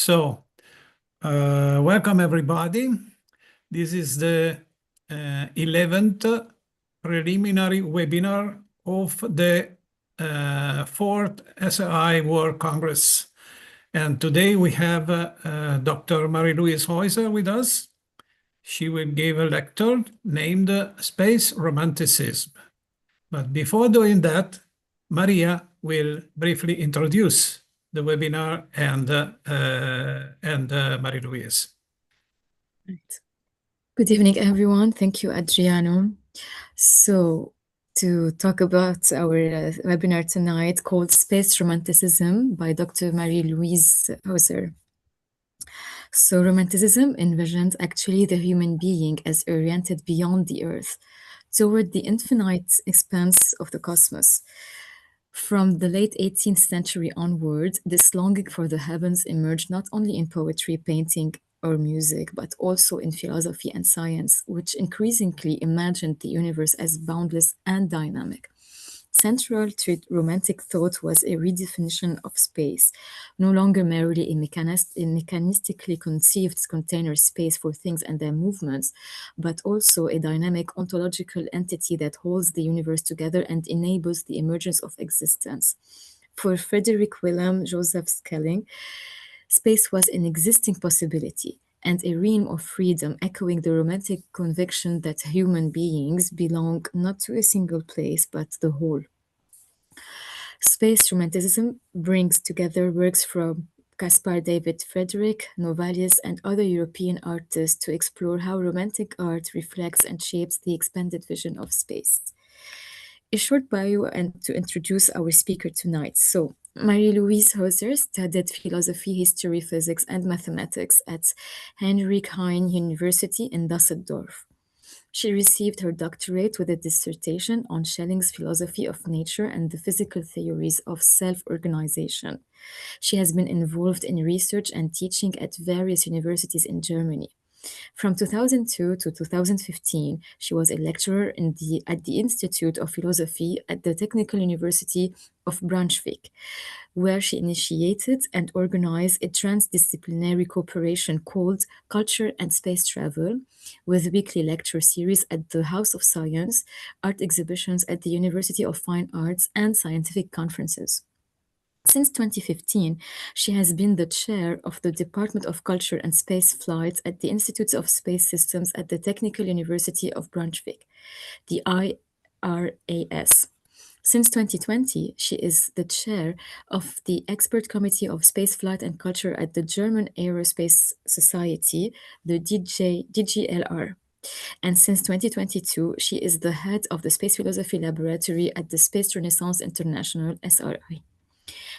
So, welcome everybody. This is the 11th preliminary webinar of the 4th SRI World Congress. And today we have Dr. Marie-Luise Heuser with us. She will give a lecture named Space Romanticism. But before doing that, Maria will briefly introduce the webinar and Marie-Luise. Right. Good evening, everyone. Thank you, Adriano. So, to talk about our webinar tonight called Space Romanticism by Dr. Marie-Luise Heuser. So, Romanticism envisions actually the human being as oriented beyond the Earth, toward the infinite expanse of the cosmos. From the late 18th century onward, this longing for the heavens emerged not only in poetry, painting, or music, but also in philosophy and science, which increasingly imagined the universe as boundless and dynamic. Central to Romantic thought was a redefinition of space, no longer merely a mechanistically conceived container space for things and their movements, but also a dynamic ontological entity that holds the universe together and enables the emergence of existence. For Friedrich Wilhelm Joseph Schelling, space was an existing possibility and a realm of freedom, echoing the Romantic conviction that human beings belong not to a single place but the whole. Space Romanticism brings together works from Caspar David Friedrich, Novalis, and other European artists to explore how Romantic art reflects and shapes the expanded vision of space. A short bio and to introduce our speaker tonight. So, Marie-Luise Heuser studied philosophy, history, physics, and mathematics at Heinrich Heine University in Düsseldorf. She received her doctorate with a dissertation on Schelling's philosophy of nature and the physical theories of self-organization. She has been involved in research and teaching at various universities in Germany. From 2002 to 2015, she was a lecturer at the Institute of Philosophy at the Technical University of Braunschweig, where she initiated and organized a transdisciplinary cooperation called Culture and Space Travel, with weekly lecture series at the House of Science, art exhibitions at the University of Fine Arts, and scientific conferences. Since 2015, she has been the chair of the Department of Culture and Space Flight at the Institute of Space Systems at the Technical University of Braunschweig, the IRAS. Since 2020, she is the chair of the Expert Committee of Spaceflight and Culture at the German Aerospace Society, the DGLR. And since 2022, she is the head of the Space Philosophy Laboratory at the Space Renaissance International, SRI.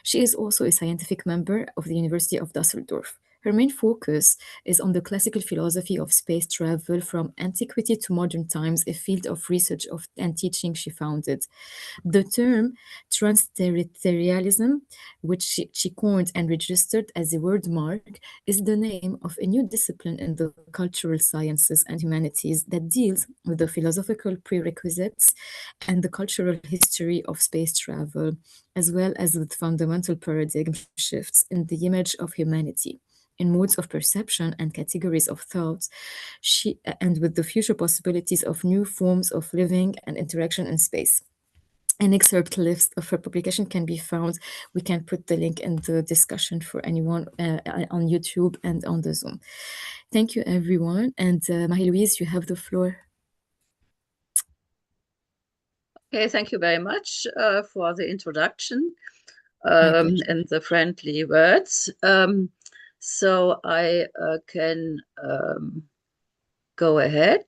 She is also a scientific member of the University of Düsseldorf. Her main focus is on the classical philosophy of space travel from antiquity to modern times, a field of research and teaching she founded. The term transterritorialism, which she coined and registered as a word mark, is the name of a new discipline in the cultural sciences and humanities that deals with the philosophical prerequisites and the cultural history of space travel, as well as with fundamental paradigm shifts in the image of humanity, in modes of perception and categories of thought, and with the future possibilities of new forms of living and interaction in space. An excerpt list of her publication can be found. We can put the link in the discussion for anyone on YouTube and on the Zoom. Thank you, everyone. And Marie-Luise, you have the floor. Okay, thank you very much for the introduction and the friendly words. So I can go ahead.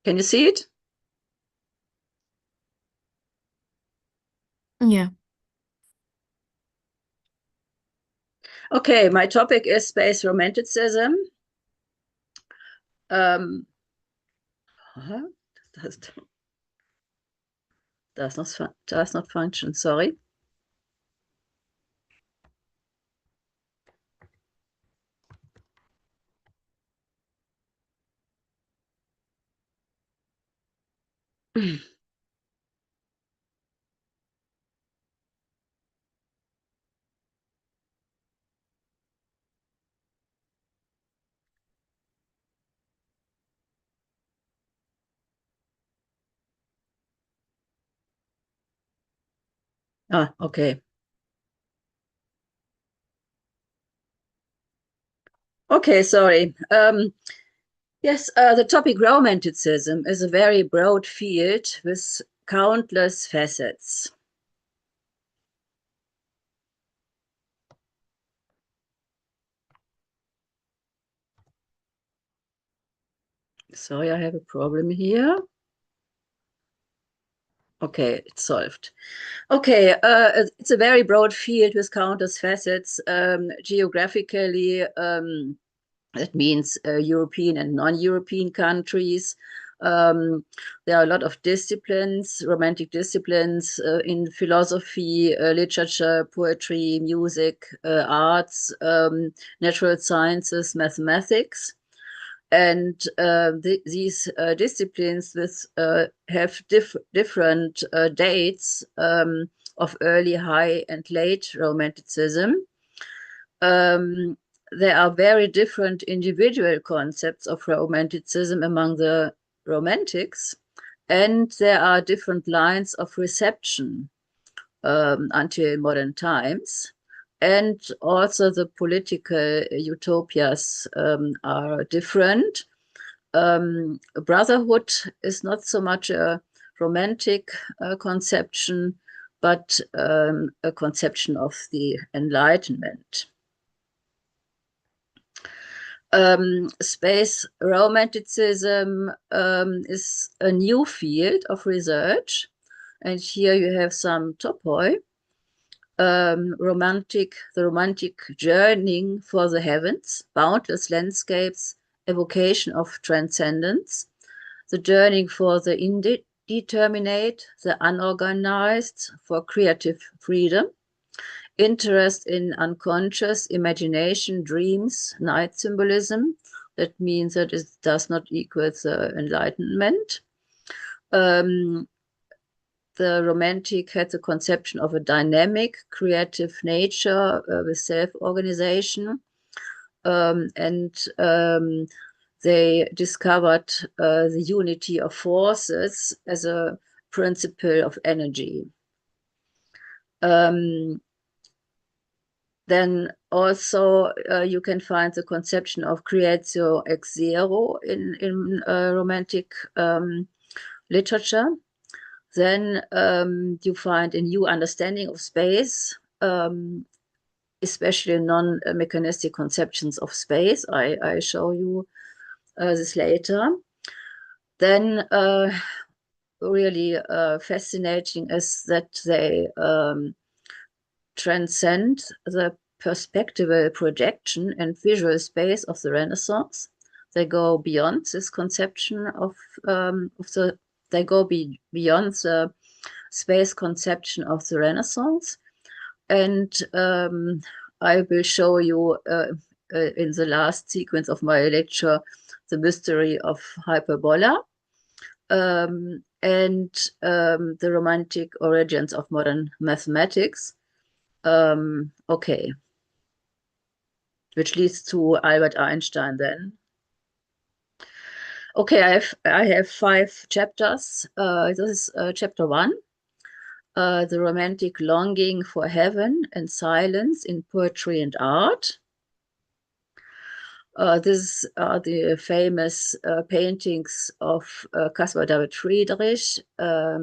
Can you see it? Yeah. Okay, my topic is space romanticism. Does not function, sorry. Ah, okay. Okay, sorry. Yes, the topic Romanticism is a very broad field with countless facets. Sorry, I have a problem here. Okay, it's solved. Okay, it's a very broad field with countless facets. Geographically, that means European and non-European countries. There are a lot of disciplines, romantic disciplines in philosophy, literature, poetry, music, arts, natural sciences, mathematics. And these disciplines have different dates of early, high, and late Romanticism. There are very different individual concepts of Romanticism among the Romantics, and there are different lines of reception until modern times. And also the political utopias are different. Brotherhood is not so much a romantic conception, but a conception of the Enlightenment. Space romanticism is a new field of research. And here you have some topoi. The romantic journeying for the heavens, boundless landscapes, evocation of transcendence, the journeying for the indeterminate, the unorganized, for creative freedom, interest in unconscious imagination, dreams, night symbolism. That means that it does not equal the Enlightenment. The Romantic had the conception of a dynamic, creative nature with self-organization. They discovered the unity of forces as a principle of energy. Then also you can find the conception of creatio ex zero in Romantic literature. Then you find a new understanding of space, especially non-mechanistic conceptions of space. I show you this later. Then really fascinating is that they transcend the perspectival projection and visual space of the Renaissance. They go beyond this conception of they go beyond the space conception of the Renaissance. And I will show you in the last sequence of my lecture the mystery of hyperbola and the romantic origins of modern mathematics. Okay, which leads to Albert Einstein then. Okay, I have 5 chapters. This is chapter 1, the romantic longing for heaven and silence in poetry and art. These are the famous paintings of Caspar David Friedrich, A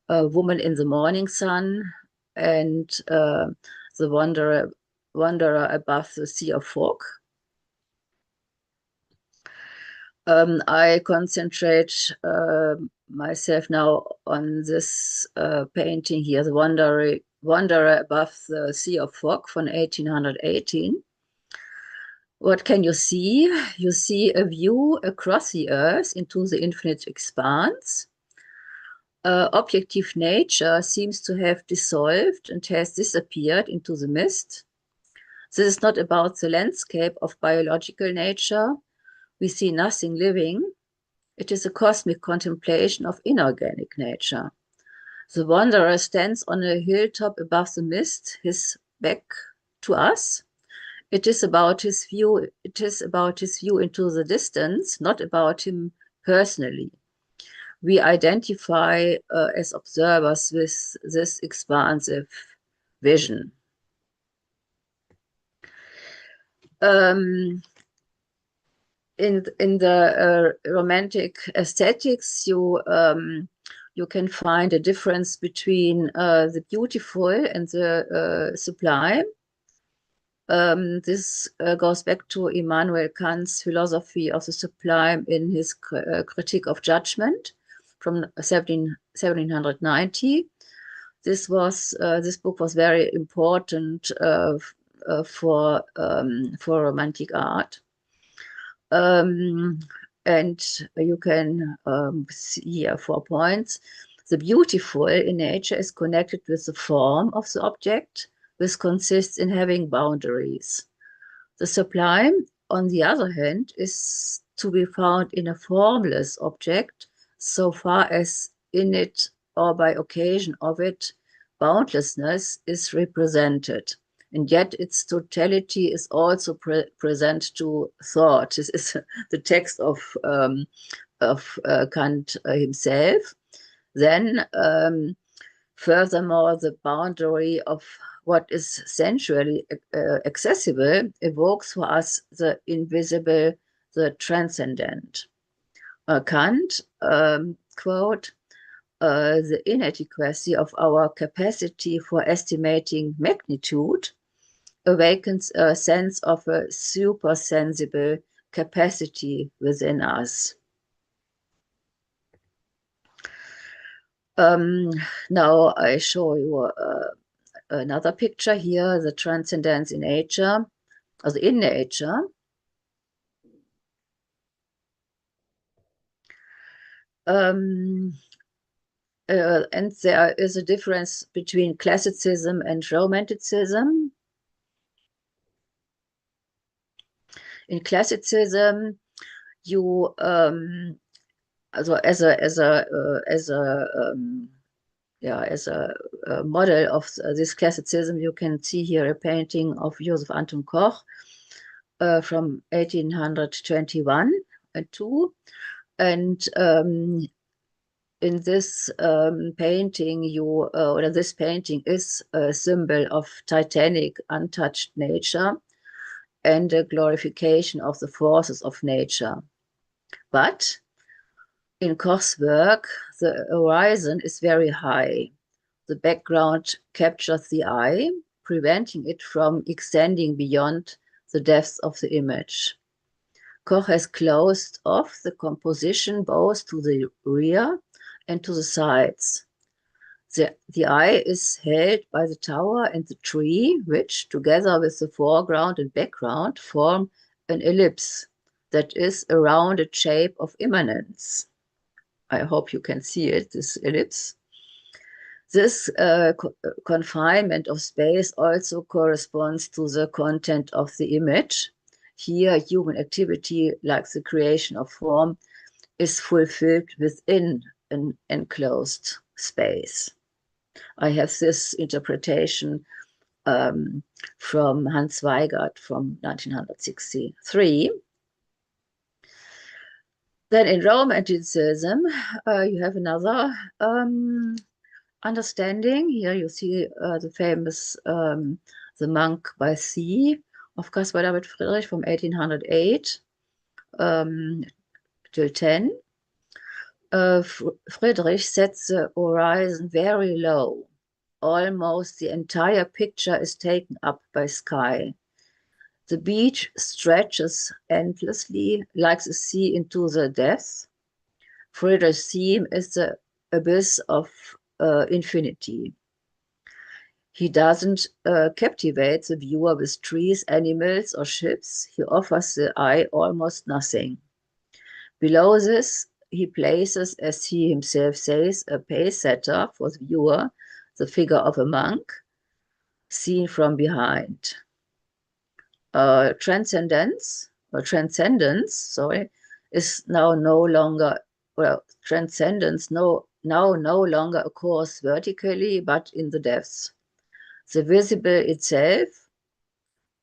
Woman in the Morning Sun, and The Wanderer Above the Sea of Fog. I concentrate myself now on this painting here, The Wanderer Above the Sea of Fog from 1818. What can you see? You see a view across the earth into the infinite expanse. Objective nature seems to have dissolved and has disappeared into the mist. This is not about the landscape of biological nature. We see nothing living. It is a cosmic contemplation of inorganic nature. The wanderer stands on a hilltop above the mist, his back to us. It is about his view. It is about his view into the distance, not about him personally. We identify as observers with this expansive vision. In the Romantic aesthetics, you can find a difference between the beautiful and the sublime. This goes back to Immanuel Kant's philosophy of the sublime in his critique of judgment from 1790. This book was very important for Romantic art. And you can see here 4 points. The beautiful in nature is connected with the form of the object. This consists in having boundaries. The sublime, on the other hand, is to be found in a formless object, so far as in it or by occasion of it, boundlessness is represented. And yet its totality is also present to thought. This is the text of Kant himself. Then, furthermore, the boundary of what is sensually accessible evokes for us the invisible, the transcendent. Kant, quote, the inadequacy of our capacity for estimating magnitude awakens a sense of a supersensible capacity within us. Now I show you another picture here, the transcendence in nature, also in nature. And there is a difference between classicism and romanticism. In classicism, you also as a model of this classicism, you can see here a painting of Joseph Anton Koch from 1821 and 2. And in this painting, this painting is a symbol of titanic, untouched nature and a glorification of the forces of nature. But in Koch's work, the horizon is very high. The background captures the eye, preventing it from extending beyond the depths of the image. Koch has closed off the composition both to the rear and to the sides. The eye is held by the tower and the tree, which, together with the foreground and background, form an ellipse that is a rounded shape of immanence. I hope you can see it, this ellipse. This confinement of space also corresponds to the content of the image. Here, human activity, like the creation of form, is fulfilled within an enclosed space. I have this interpretation from Hans Weigert from 1963. Then in Romanticism, you have another understanding. Here you see the famous The Monk by Sea of Caspar David Friedrich from 1808 till 10. Friedrich sets the horizon very low. Almost the entire picture is taken up by sky. The beach stretches endlessly like the sea into the depths. Friedrich's theme is the abyss of infinity. He doesn't captivate the viewer with trees, animals, or ships. He offers the eye almost nothing. Below this, he places, as he himself says, a pace setter for the viewer, the figure of a monk, seen from behind. Transcendence, is now no longer, well, transcendence now no longer occurs vertically, but in the depths. The visible itself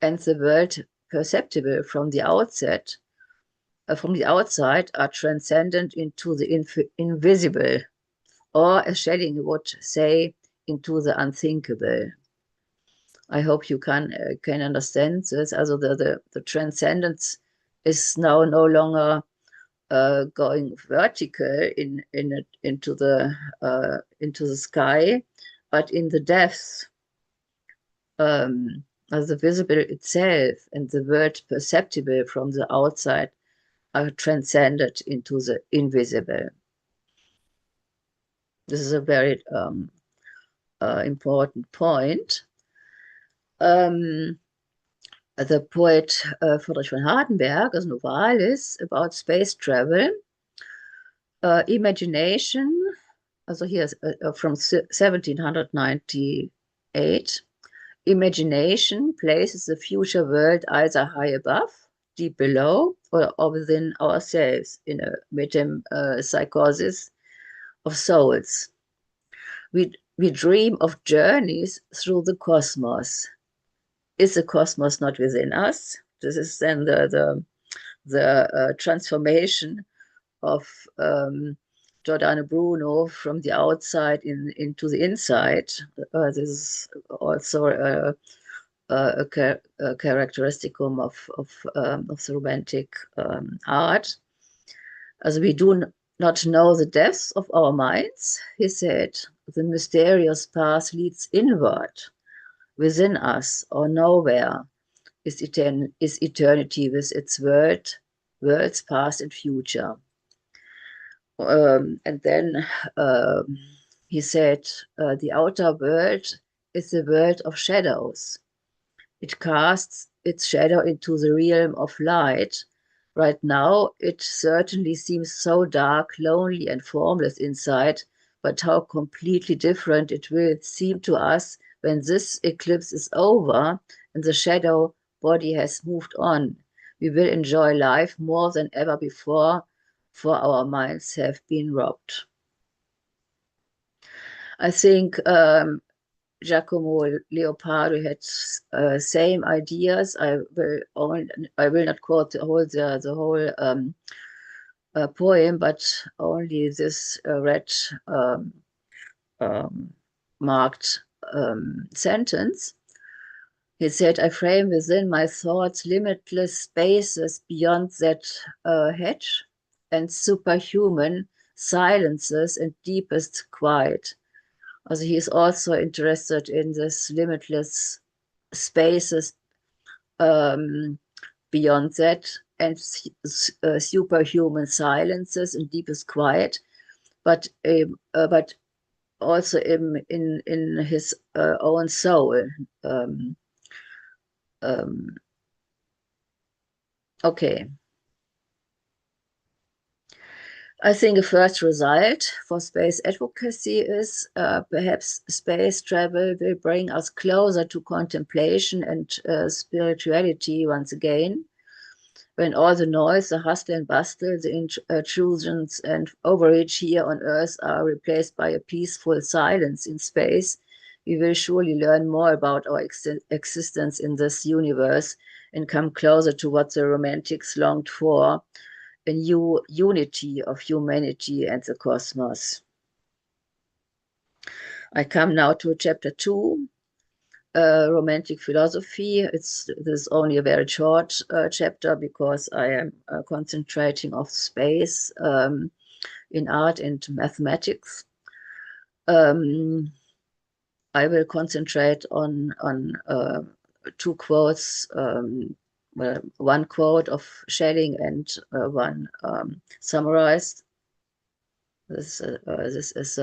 and the world perceptible from the outside are transcendent into the invisible, or as Schelling would say, into the unthinkable. I hope you can understand this. Also the transcendence is now no longer going vertical into the sky, but in the depths. As the visible itself and the world perceptible from the outside are transcended into the invisible. This is a very important point. The poet Friedrich von Hardenberg, as Novalis, about space travel, imagination, also here from 1798, imagination places the future world either high above, deep below, or within ourselves in a metempsychosis of souls. We dream of journeys through the cosmos. Is the cosmos not within us? This is then the transformation of Giordano Bruno from the outside into the inside. This is also a characteristicum of the Romantic art. As we do not know the depths of our minds, he said, the mysterious path leads inward. Within us or nowhere is eternity with its worlds past and future. And then he said, the outer world is the world of shadows. It casts its shadow into the realm of light. Right now, it certainly seems so dark, lonely, and formless inside, but how completely different it will seem to us when this eclipse is over and the shadow body has moved on. We will enjoy life more than ever before, for our minds have been robbed. I think Giacomo Leopardi had same ideas. I will not quote the whole poem, but only this red marked sentence. He said, I frame within my thoughts limitless spaces beyond that hedge, and superhuman silences and deepest quiet. Also, he is also interested in this limitless spaces beyond that, and superhuman silences and deepest quiet, but also in his own soul. Okay. I think a first result for space advocacy is perhaps space travel will bring us closer to contemplation and spirituality once again. When all the noise, the hustle and bustle, the intrusions and overreach here on Earth are replaced by a peaceful silence in space, we will surely learn more about our existence in this universe and come closer to what the Romantics longed for, a new unity of humanity and the cosmos. I come now to chapter 2, Romantic philosophy. This is only a very short chapter because I am concentrating on space in art and mathematics. I will concentrate on two quotes, one quote of Schelling and one summarized. This is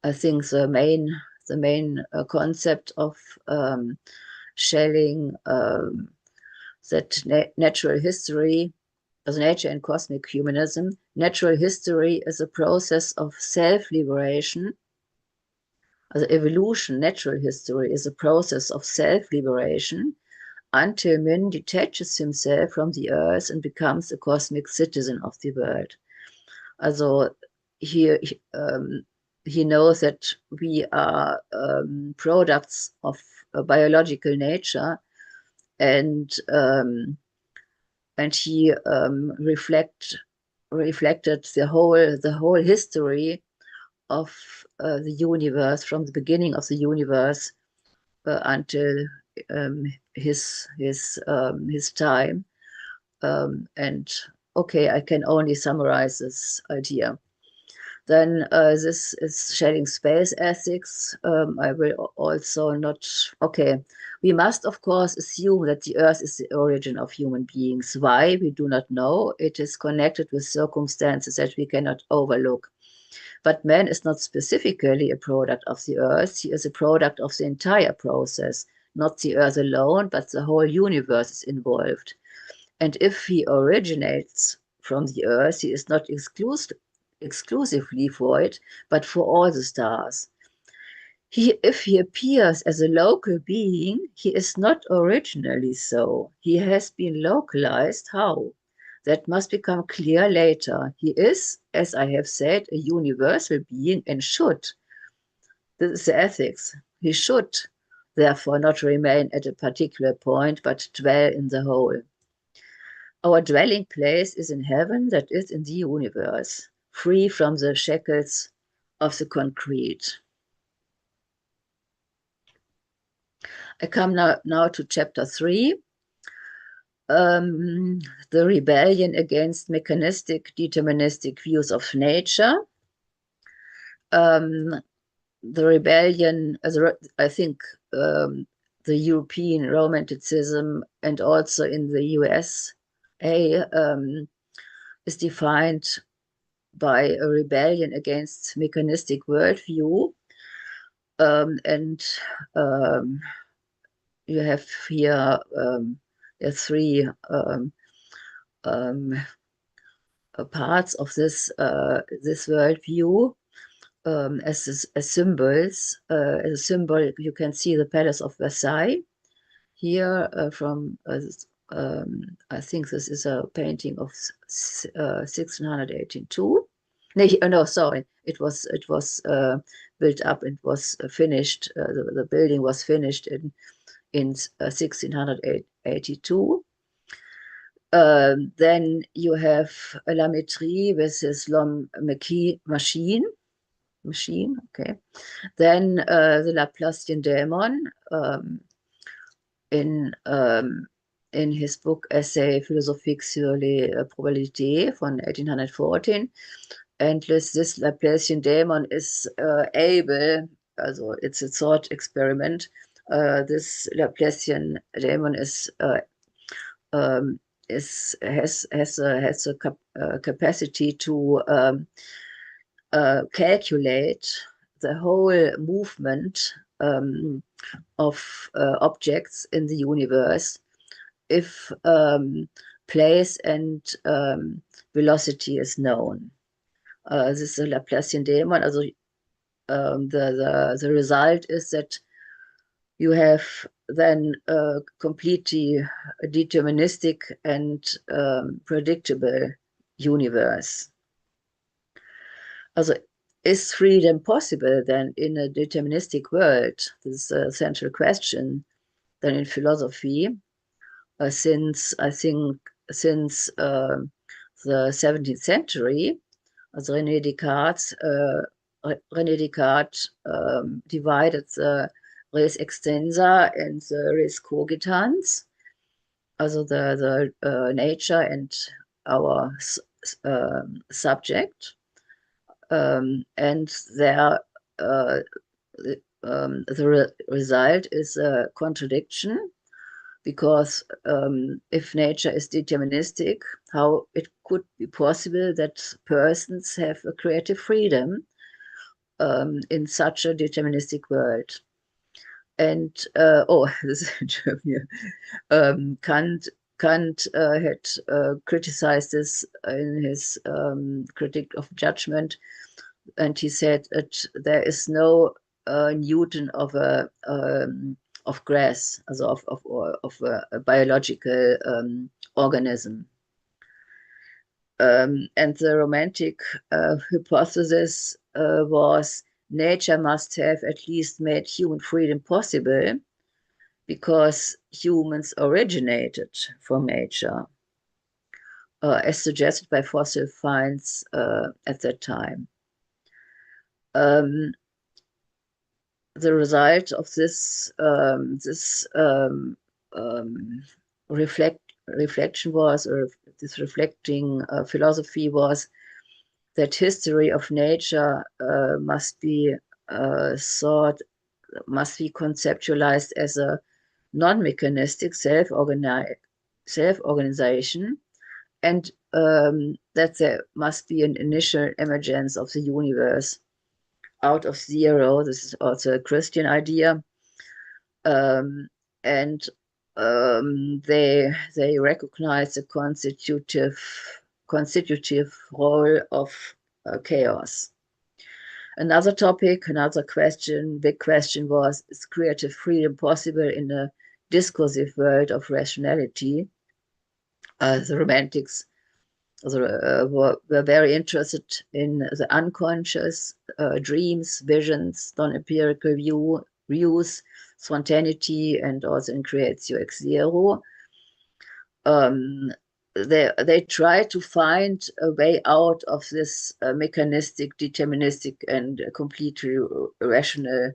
I think the main concept of Schelling, that natural history, as nature and cosmic humanism, natural history is a process of self-liberation. As evolution, natural history is a process of self-liberation, until man detaches himself from the earth and becomes a cosmic citizen of the world. Also he knows that we are products of biological nature, and he reflected the whole history of the universe, from the beginning of the universe until his time. And okay, I can only summarize this idea. Then this is Schelling space ethics. I will also not, okay. We must, of course, assume that the Earth is the origin of human beings. Why? We do not know. It is connected with circumstances that we cannot overlook. But man is not specifically a product of the Earth. He is a product of the entire process, not the Earth alone, but the whole universe is involved. And if he originates from the Earth, he is not exclusively for it, but for all the stars. If he appears as a local being, he is not originally so. He has been localized. How? That must become clear later. He is, as I have said, a universal being and should. This is the ethics. He should, therefore, not remain at a particular point, but dwell in the whole. Our dwelling place is in heaven, that is in the universe, free from the shackles of the concrete. I come now to chapter 3, the rebellion against mechanistic, deterministic views of nature. The rebellion, I think the European Romanticism and also in the USA is defined by a rebellion against mechanistic worldview. And you have here three parts of this worldview as symbols. As a symbol, you can see the Palace of Versailles here from I think this is a painting of 1682. No, sorry, it was built up and was finished. The building was finished in 1682. Then you have La Métrie with his machine. Okay. Then the Laplacian daemon in his book Essai philosophique sur les probabilités von 1814. And this Laplacian daemon is able, also it's a thought experiment. This Laplacian daemon has a capacity to calculate the whole movement of objects in the universe if place and velocity is known. This is a Laplacian daemon. Also, the result is that you have then a completely deterministic and predictable universe. Also, is freedom possible then in a deterministic world? This is a central question then in philosophy, since I think since the 17th century, as René Descartes divided the res extensa and the res cogitans, also the nature and our subject. And there, the result is a contradiction, because if nature is deterministic, how it could be possible that persons have a creative freedom in such a deterministic world? And this is German. Kant had criticized this in his critique of judgment, and he said that there is no Newton of a grass, also of a biological organism. And the romantic hypothesis was nature must have at least made human freedom possible because humans originated from nature, as suggested by fossil finds at that time. The result of this reflection was, or this reflecting philosophy was, that history of nature must be conceptualized as a non-mechanistic self-organization, and that there must be an initial emergence of the universe out of zero. This is also a Christian idea. And they recognize the constitutive role of chaos. Another topic, another question, big question was, is creative freedom possible in a discursive world of rationality? The Romantics were very interested in the unconscious, dreams, visions, non-empirical views, spontaneity, and also in creatio ex zero. They try to find a way out of this mechanistic, deterministic, and completely rational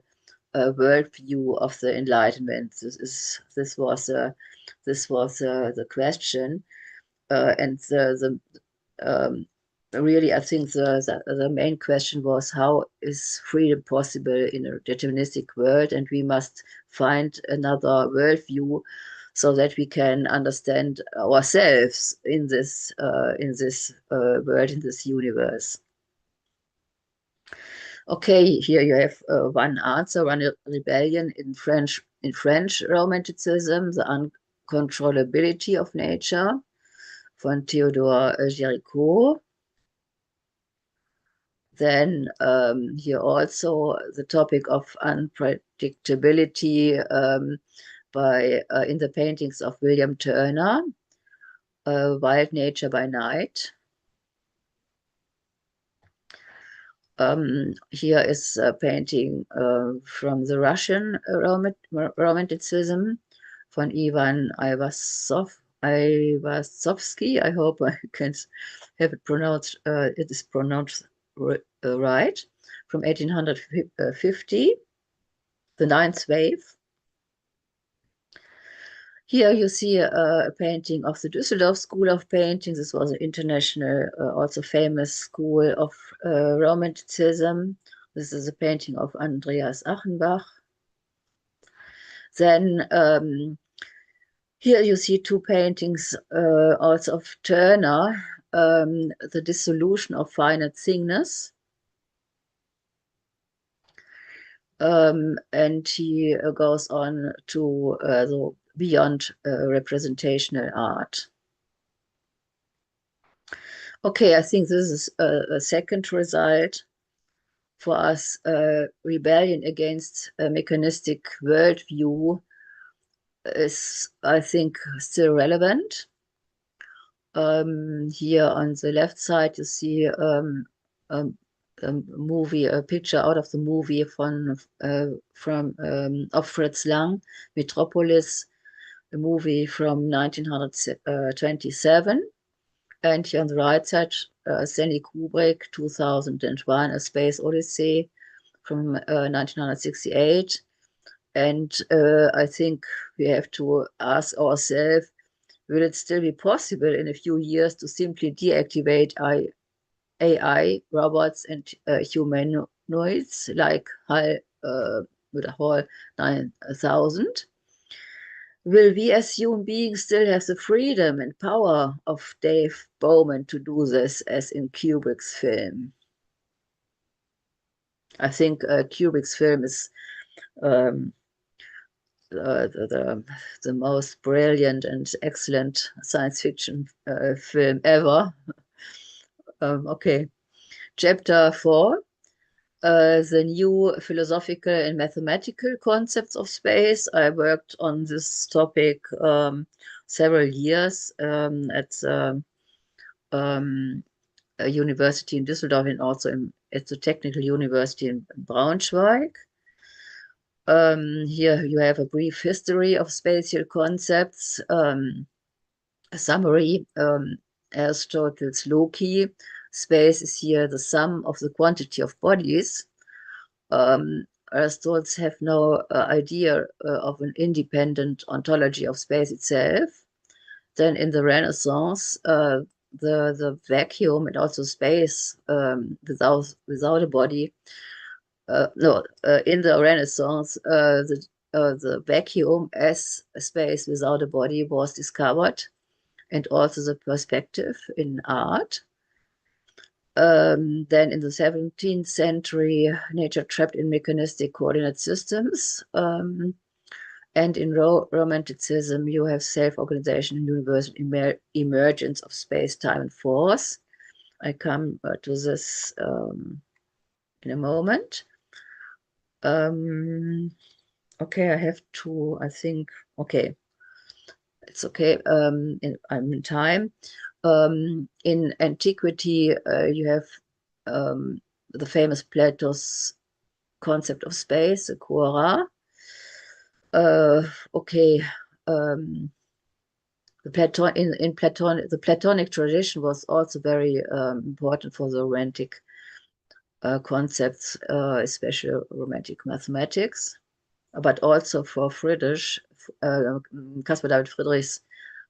worldview of the Enlightenment. This was the question, and really, I think the main question was, how is freedom possible in a deterministic world? And we must find another worldview so that we can understand ourselves in this world, in this universe. Okay, here you have one answer, one rebellion in French Romanticism, the uncontrollability of nature, von Theodore Géricault. Then here also the topic of unpredictability in the paintings of William Turner, Wild Nature by Night. Here is a painting from the Russian Romanticism von Ivan Ivasovsky. I hope I can have it pronounced. It is pronounced right, from 1850, the Ninth Wave. Here you see a painting of the Düsseldorf School of Painting. This was an international, also famous school of Romanticism. This is a painting of Andreas Achenbach. Then here you see two paintings also of Turner, the Dissolution of Finite Thingness. And he goes on to the beyond representational art. Okay, I think this is a second result for us. Rebellion against a mechanistic worldview is, I think, still relevant. Here on the left side, you see a movie, a picture out of the movie of Fritz Lang, Metropolis, a movie from 1927. And here on the right side, Stanley Kubrick, 2001, A Space Odyssey from 1968. And I think we have to ask ourselves, will it still be possible in a few years to simply deactivate AI, robots, and humanoids like HAL 9000? Will we as human beings still have the freedom and power of Dave Bowman to do this as in Kubrick's film? I think Kubrick's film is the most brilliant and excellent science fiction film ever. Okay, chapter 4, the new philosophical and mathematical concepts of space. I worked on this topic several years at the university in Düsseldorf and also at the Technical University in Braunschweig. Here you have a brief history of spatial concepts, a summary. Aristotle's Loci, space is here the sum of the quantity of bodies. Aristotle's have no idea of an independent ontology of space itself. Then in the Renaissance, the vacuum and also space without a body. In the Renaissance, the vacuum as a space without a body was discovered, and also the perspective in art. Then in the 17th century, nature trapped in mechanistic coordinate systems. And in Romanticism, you have self-organization and universal emergence of space, time, and force. I come to this in a moment. Okay, I have to, I think, okay. It's okay, I'm in time. In antiquity, you have the famous Plato's concept of space, the quora. Okay, the Platonic tradition was also very important for the romantic concepts, especially romantic mathematics, but also for Friedrich, Caspar David Friedrich's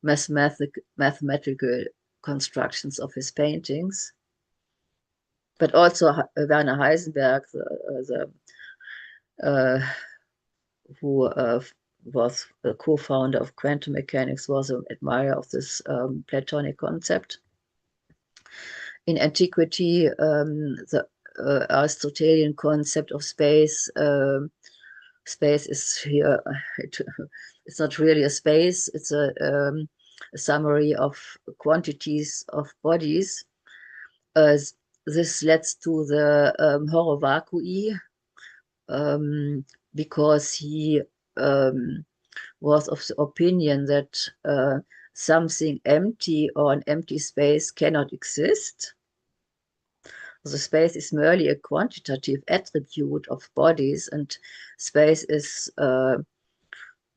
mathematical constructions of his paintings, but also Werner Heisenberg, who was a co-founder of quantum mechanics, was an admirer of this Platonic concept. In antiquity, the Aristotelian concept of space, space is here, it's not really a space, it's a summary of quantities of bodies. This leads to the horror vacui, because he was of the opinion that something empty or an empty space cannot exist. The space is merely a quantitative attribute of bodies, and space is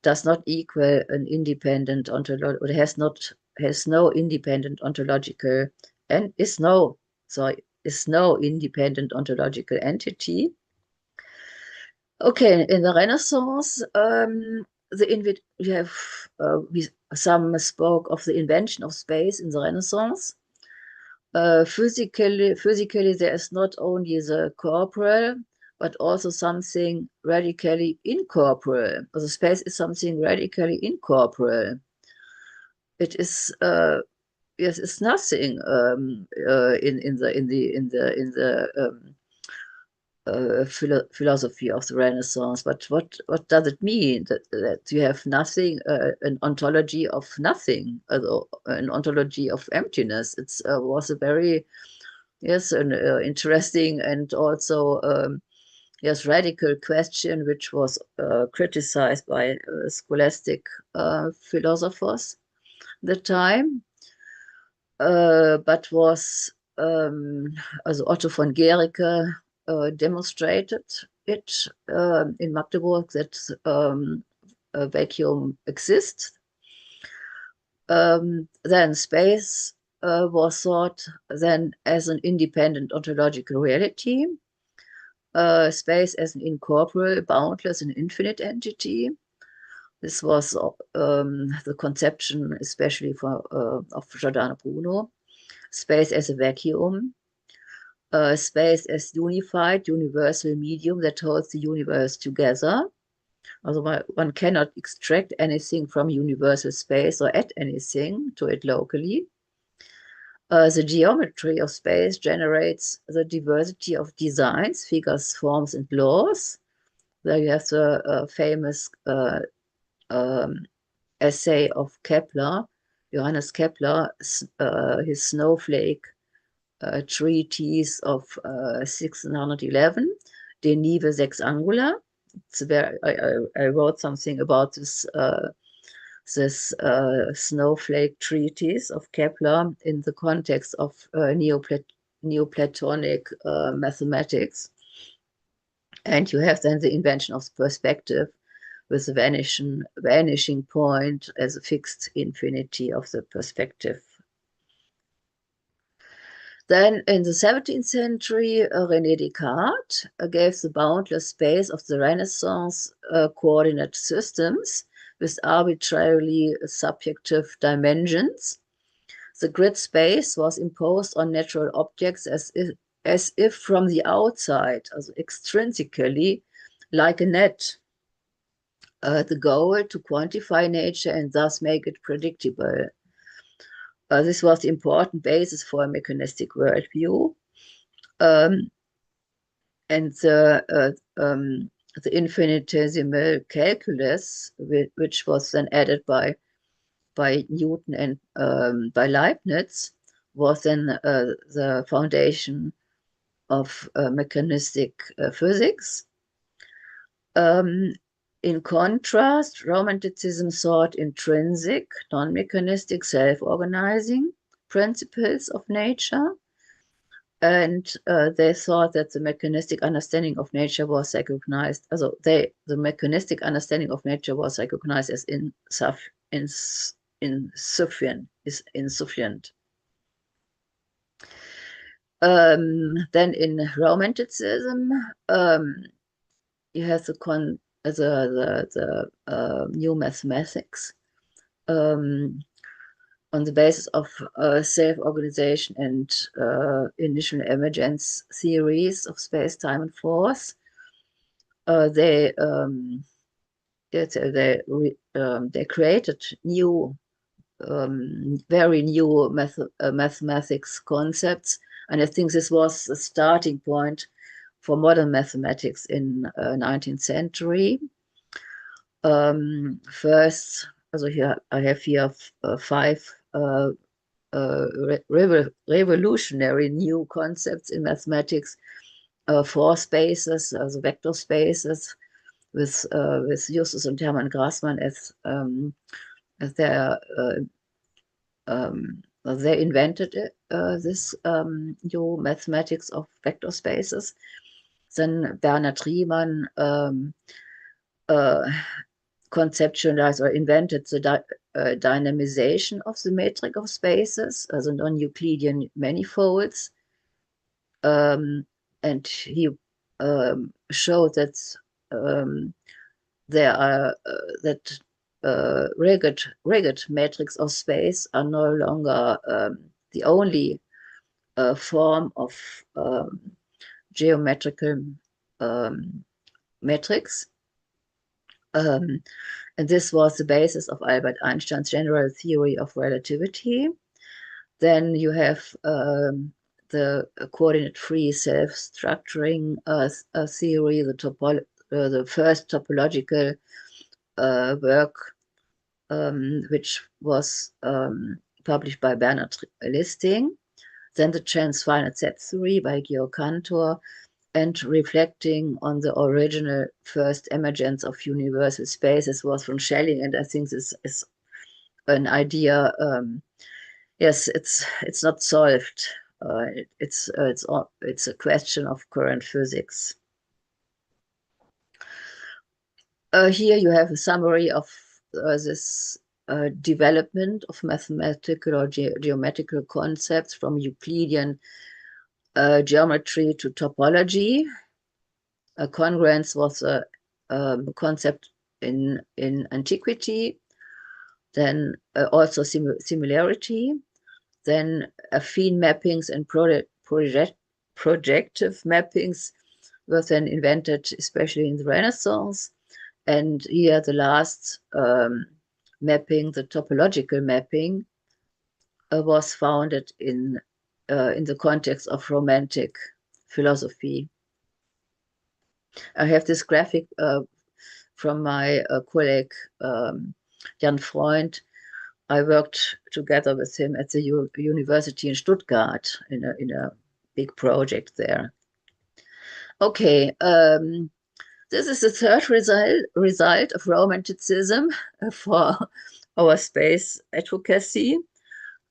does not equal an independent ontological, or has no independent ontological, and is no independent ontological entity. Okay, in the Renaissance, some spoke of the invention of space in the Renaissance. Physically, there is not only the corporeal, but also something radically incorporeal. The space is something radically incorporeal. It is yes, it's nothing in the philosophy of the Renaissance. But what does it mean that you have nothing, an ontology of nothing, an ontology of emptiness? It was a very an interesting and also radical question, which was criticized by scholastic philosophers at the time, but was also Otto von Guericke demonstrated it in Magdeburg, that a vacuum exists. Then space was thought then as an independent ontological reality, space as an incorporeal, boundless, and infinite entity. This was the conception, especially of Giordano Bruno. Space as a vacuum, space as unified, universal medium that holds the universe together. Although one cannot extract anything from universal space or add anything to it locally. The geometry of space generates the diversity of designs, figures, forms, and laws. There you have the famous essay of Kepler, Johannes Kepler, his snowflake treatise of 1611, De Nive Sex Angula. It's very, I wrote something about this snowflake treatise of Kepler in the context of Neoplatonic mathematics. And you have then the invention of the perspective with the vanishing point as a fixed infinity of the perspective. Then in the 17th century, René Descartes gave the boundless space of the Renaissance coordinate systems with arbitrarily subjective dimensions. The grid space was imposed on natural objects as if from the outside, also extrinsically, like a net. The goal to quantify nature and thus make it predictable. This was the important basis for a mechanistic worldview. And the infinitesimal calculus, which was then added by Newton and by Leibniz, was then the foundation of mechanistic physics. In contrast, Romanticism sought intrinsic, non-mechanistic, self-organizing principles of nature, and they thought that the mechanistic understanding of nature was recognized. Also, the mechanistic understanding of nature was recognized as insufficient. Then in Romanticism, you have the new mathematics on the basis of self-organization and initial emergence theories of space, time, and force. They created new, very new mathematics concepts, and I think this was the starting point for modern mathematics in 19th century. First, also here I have here 5 revolutionary new concepts in mathematics: 4 spaces, also vector spaces, with Justus and Hermann Grassmann as they invented this new mathematics of vector spaces. Then Bernhard Riemann conceptualized or invented the dynamization of the metric of spaces, as a non-Euclidean manifolds, and he showed that there are rigid metrics of space are no longer the only form of geometrical metrics. And this was the basis of Albert Einstein's general theory of relativity. Then you have the coordinate-free self-structuring theory, the first topological work, which was published by Bernard Listing. Then the trans-finite set theory by Georg Cantor, and reflecting on the original first emergence of universal spaces was from Schelling, and I think this is an idea. Yes, it's not solved. It's a question of current physics. Here you have a summary of this development of mathematical or geometrical concepts from Euclidean geometry to topology. Congruence was a concept in antiquity. Then also similarity. Then affine mappings and projective mappings were then invented, especially in the Renaissance. And here the last mapping, the topological mapping, was founded in the context of Romantic philosophy. I have this graphic from my colleague Jan Freund I worked together with him at the university in Stuttgart in a big project there. Okay, this is the third result of Romanticism for our space advocacy.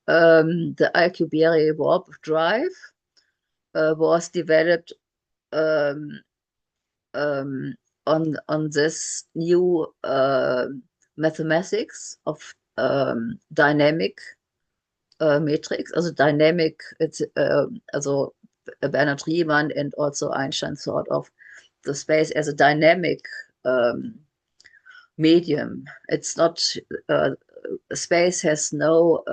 The Alcubierre warp drive was developed on this new mathematics of dynamic metrics, also dynamic. It's also Bernard Riemann and also Einstein thought of the space as a dynamic medium. It's not space has no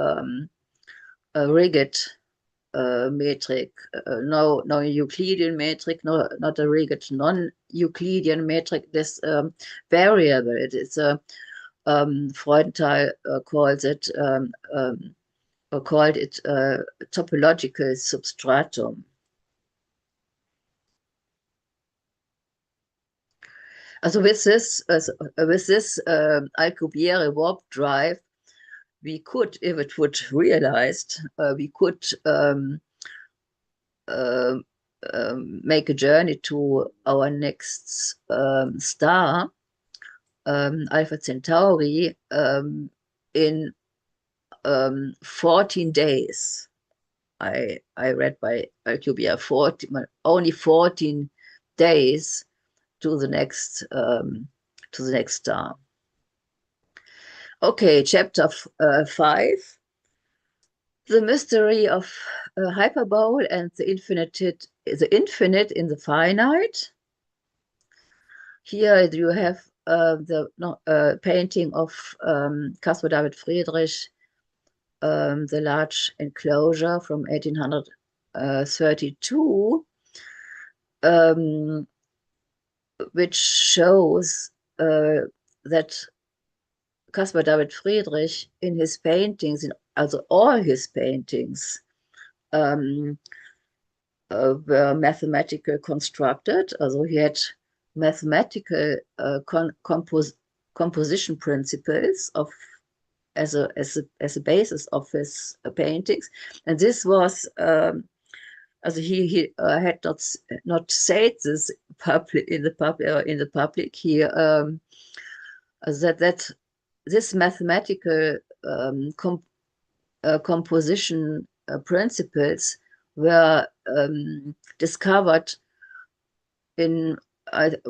rigid metric, no Euclidean metric, not a rigid non-Euclidean metric. This variable. It's a Freudenthal called it topological substratum. Also with this Alcubierre warp drive, we could, if it would realized, we could make a journey to our next star, Alpha Centauri, in 14 days. I read by Alcubierre only 14 days to the next star. Okay, chapter 5, the mystery of hyperbole and the infinite in the finite. Here you have the painting of Caspar David Friedrich, the large enclosure from 1832, which shows that Caspar David Friedrich in his paintings, also all his paintings, were mathematically constructed. Also he had mathematical composition principles as a basis of his paintings, and this was also he had not said this in the public. He that this mathematical composition principles were discovered in the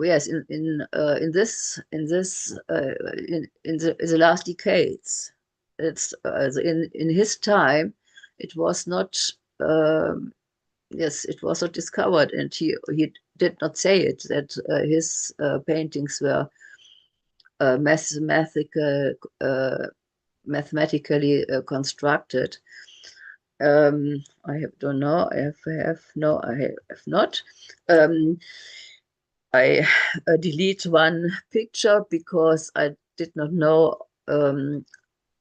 last decades. It's in his time, it was not. Yes, it was not discovered, and he did not say it that his paintings were mathematically constructed. I don't know. I have not. I delete one picture because I did not know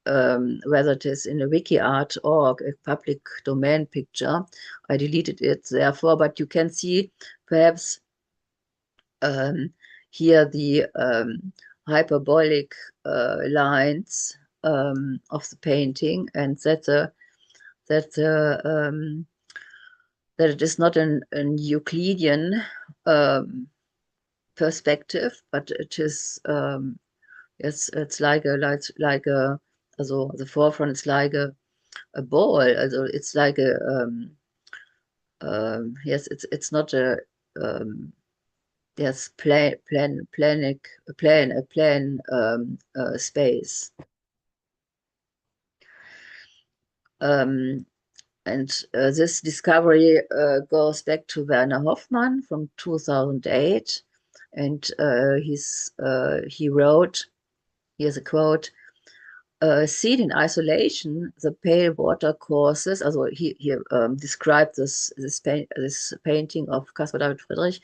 whether it is in a wiki art or a public domain picture. I deleted it therefore, but you can see perhaps here the hyperbolic lines of the painting, and that it is not an Euclidean perspective, but it is it's like a also the forefront is like a ball. Also it's like a yes, it's not a yes plane space. And this discovery goes back to Werner Hoffmann from 2008, and he wrote, here's a quote: seen in isolation, the pale water courses. Also he described this painting of Caspar David Friedrich.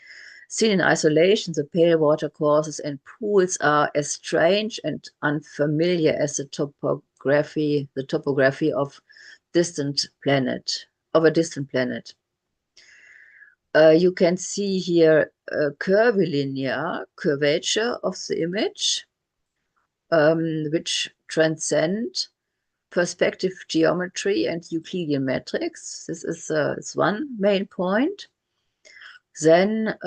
Seen in isolation, the pale water courses and pools are as strange and unfamiliar as the topography of a distant planet. You can see here a curvature of the image, which transcend perspective geometry and Euclidean metrics. This is it's one main point. Then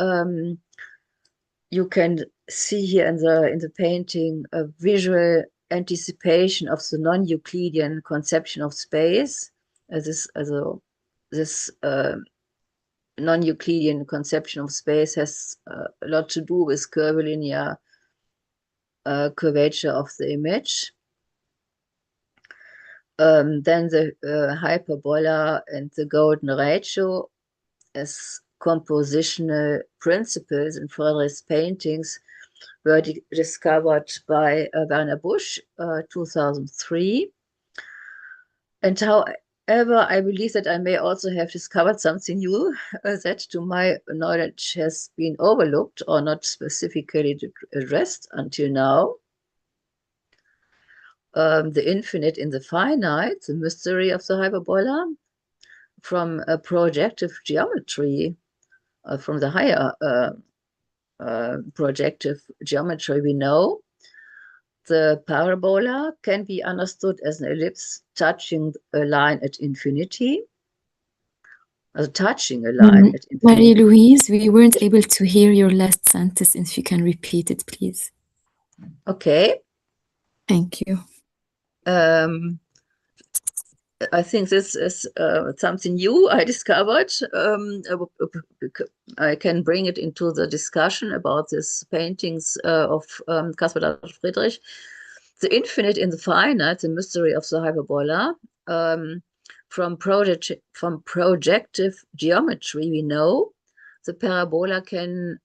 you can see here in the painting a visual anticipation of the non-Euclidean conception of space. This non-Euclidean conception of space has a lot to do with curvilinear curvature of the image. Then the hyperbola and the golden ratio as compositional principles in Friedrich's paintings were discovered by Werner Busch, 2003. And however, I believe that I may also have discovered something new that, to my knowledge, has been overlooked or not specifically addressed until now. The infinite in the finite, the mystery of the hyperbola, from a projective geometry, from the higher projective geometry we know, the parabola can be understood as an ellipse touching a line at infinity. Touching a line at infinity. Marie-Louise, we weren't able to hear your last sentence. If you can repeat it, please. Okay. Thank you. I think this is something new I discovered. I can bring it into the discussion about these paintings of Caspar Friedrich. The infinite in the finite, the mystery of the hyperbola. From projective geometry, we know the parabola can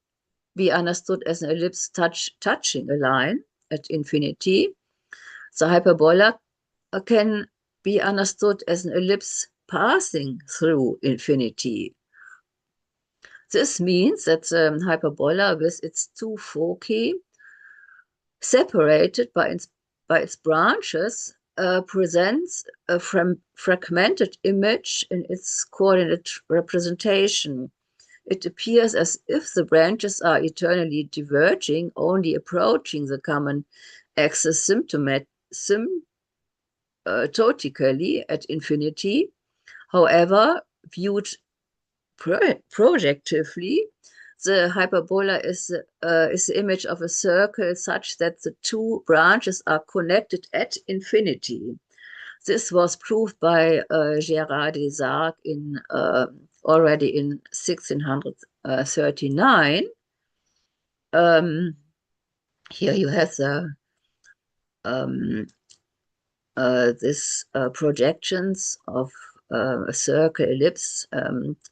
be understood as an ellipse touching a line at infinity. The hyperbola can be understood as an ellipse passing through infinity. This means that the hyperbola with its two foci, separated by its branches, presents a fragmented image in its coordinate representation. It appears as if the branches are eternally diverging, only approaching the common axis symptotically at infinity. However, viewed projectively, the hyperbola is the image of a circle such that the two branches are connected at infinity. This was proved by Gérard Desargues already in 1639. Here you have this projections of a circle, ellipse,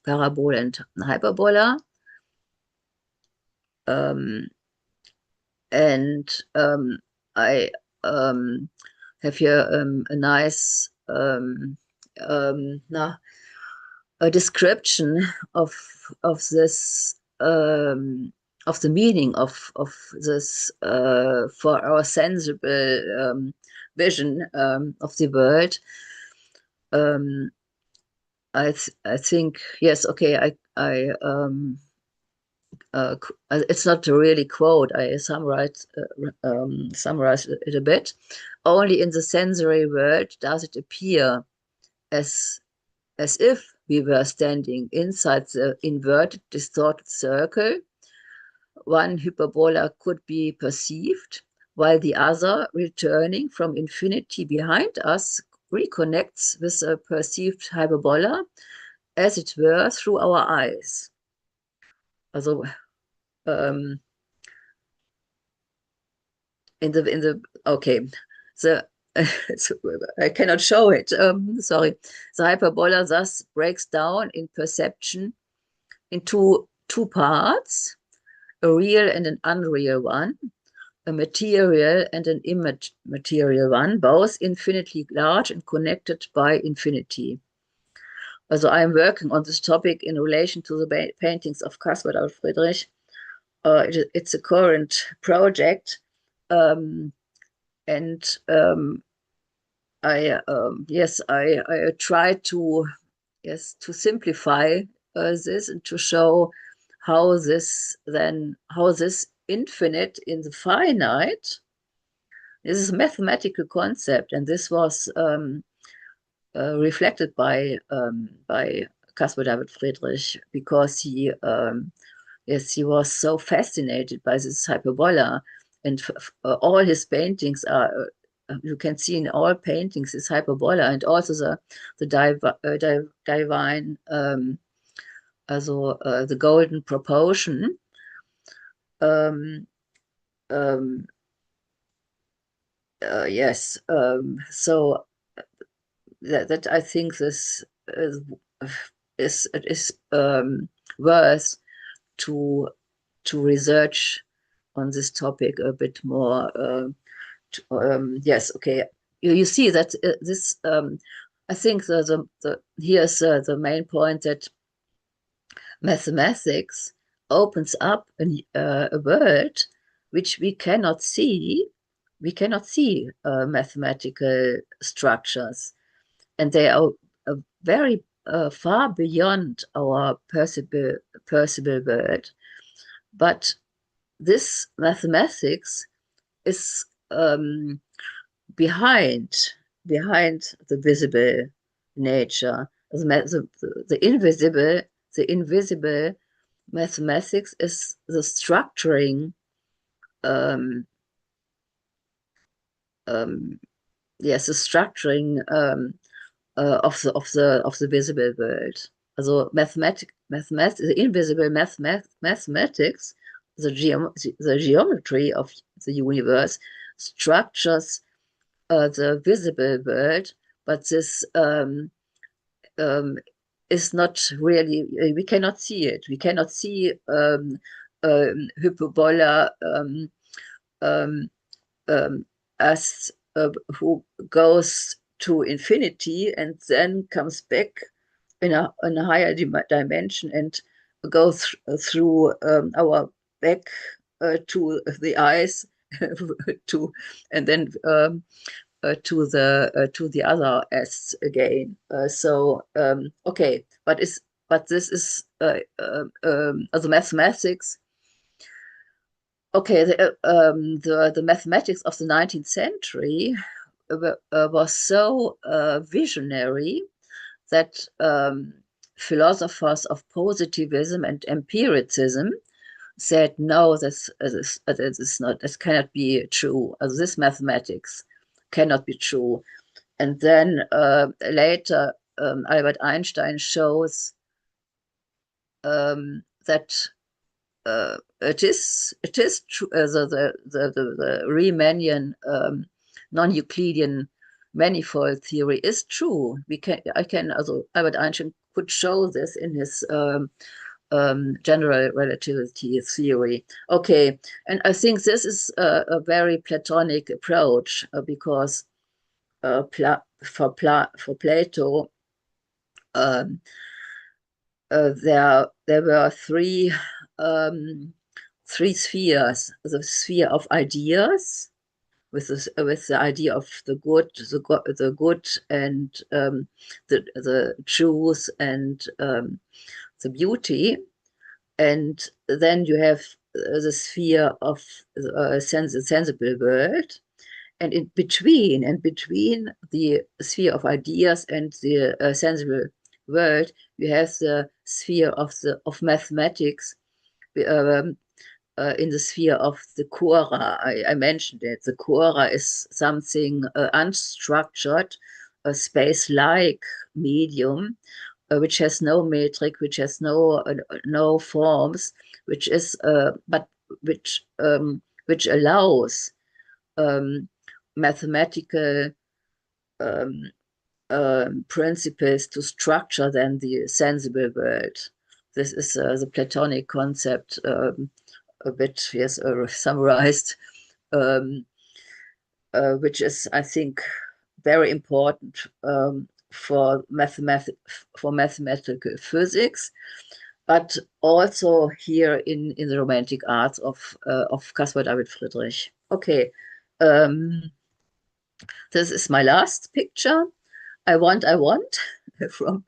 parabola, and hyperbola. I have here a nice a description of this of the meaning of this for our sensible vision of the world. I think, yes, okay, it's not a really quote. I summarize it a bit. Only in the sensory world does it appear as if we were standing inside the inverted, distorted circle. One hyperbola could be perceived, while the other, returning from infinity behind us, reconnects with a perceived hyperbola, as it were, through our eyes. Also, okay, I cannot show it. Sorry. The hyperbola thus breaks down in perception into two parts, a real and an unreal one, a material and an immaterial one, both infinitely large and connected by infinity. Also, I am working on this topic in relation to the paintings of Caspar Friedrich. It's a current project, and I try to simplify this and to show how this infinite in the finite, This is a mathematical concept, and this was reflected by Caspar David Friedrich, because he was so fascinated by this hyperbola, and all his paintings are, you can see in all paintings this hyperbola, and also the divine, the golden proportion. Yes, so that I think this is worth to research on this topic a bit more. Yes, okay. You see that this. I think here's the main point, that mathematics opens up a world which we cannot see. We cannot see mathematical structures, and they are very far beyond our perceivable world. But this mathematics is behind the visible nature. The invisible mathematics is the structuring. Yes, the structuring of the visible world. Also the invisible mathematics, the geometry of the universe structures the visible world, but this is not really, we cannot see it. We cannot see hyperbola as who goes to infinity and then comes back in a higher dimension and go through our back to the eyes and then to the other S again. Okay, but this is the mathematics. Okay, the mathematics of the 19th century was so visionary that philosophers of positivism and empiricism said, no, this cannot be true. This mathematics cannot be true. And then later, Albert Einstein shows that it is true. The Riemannian non-Euclidean manifold theory is true. Albert Einstein could show this in his general relativity theory. Okay, and I think this is a very Platonic approach, because for Plato, there were three spheres: the sphere of ideas, with the idea of the good and the truth and the beauty, and then you have the sphere of the sensible world, and in between the sphere of ideas and the sensible world, you have the sphere of mathematics. In the sphere of the Cora, I mentioned it. The Cora is something unstructured, a space-like medium, which has no metric, which has no forms, which is which allows mathematical principles to structure then the sensible world. This is the Platonic concept, a bit, yes, summarized, which is, I think, very important for mathematical physics, but also here in the Romantic arts of Caspar David Friedrich. Okay, this is my last picture. I want from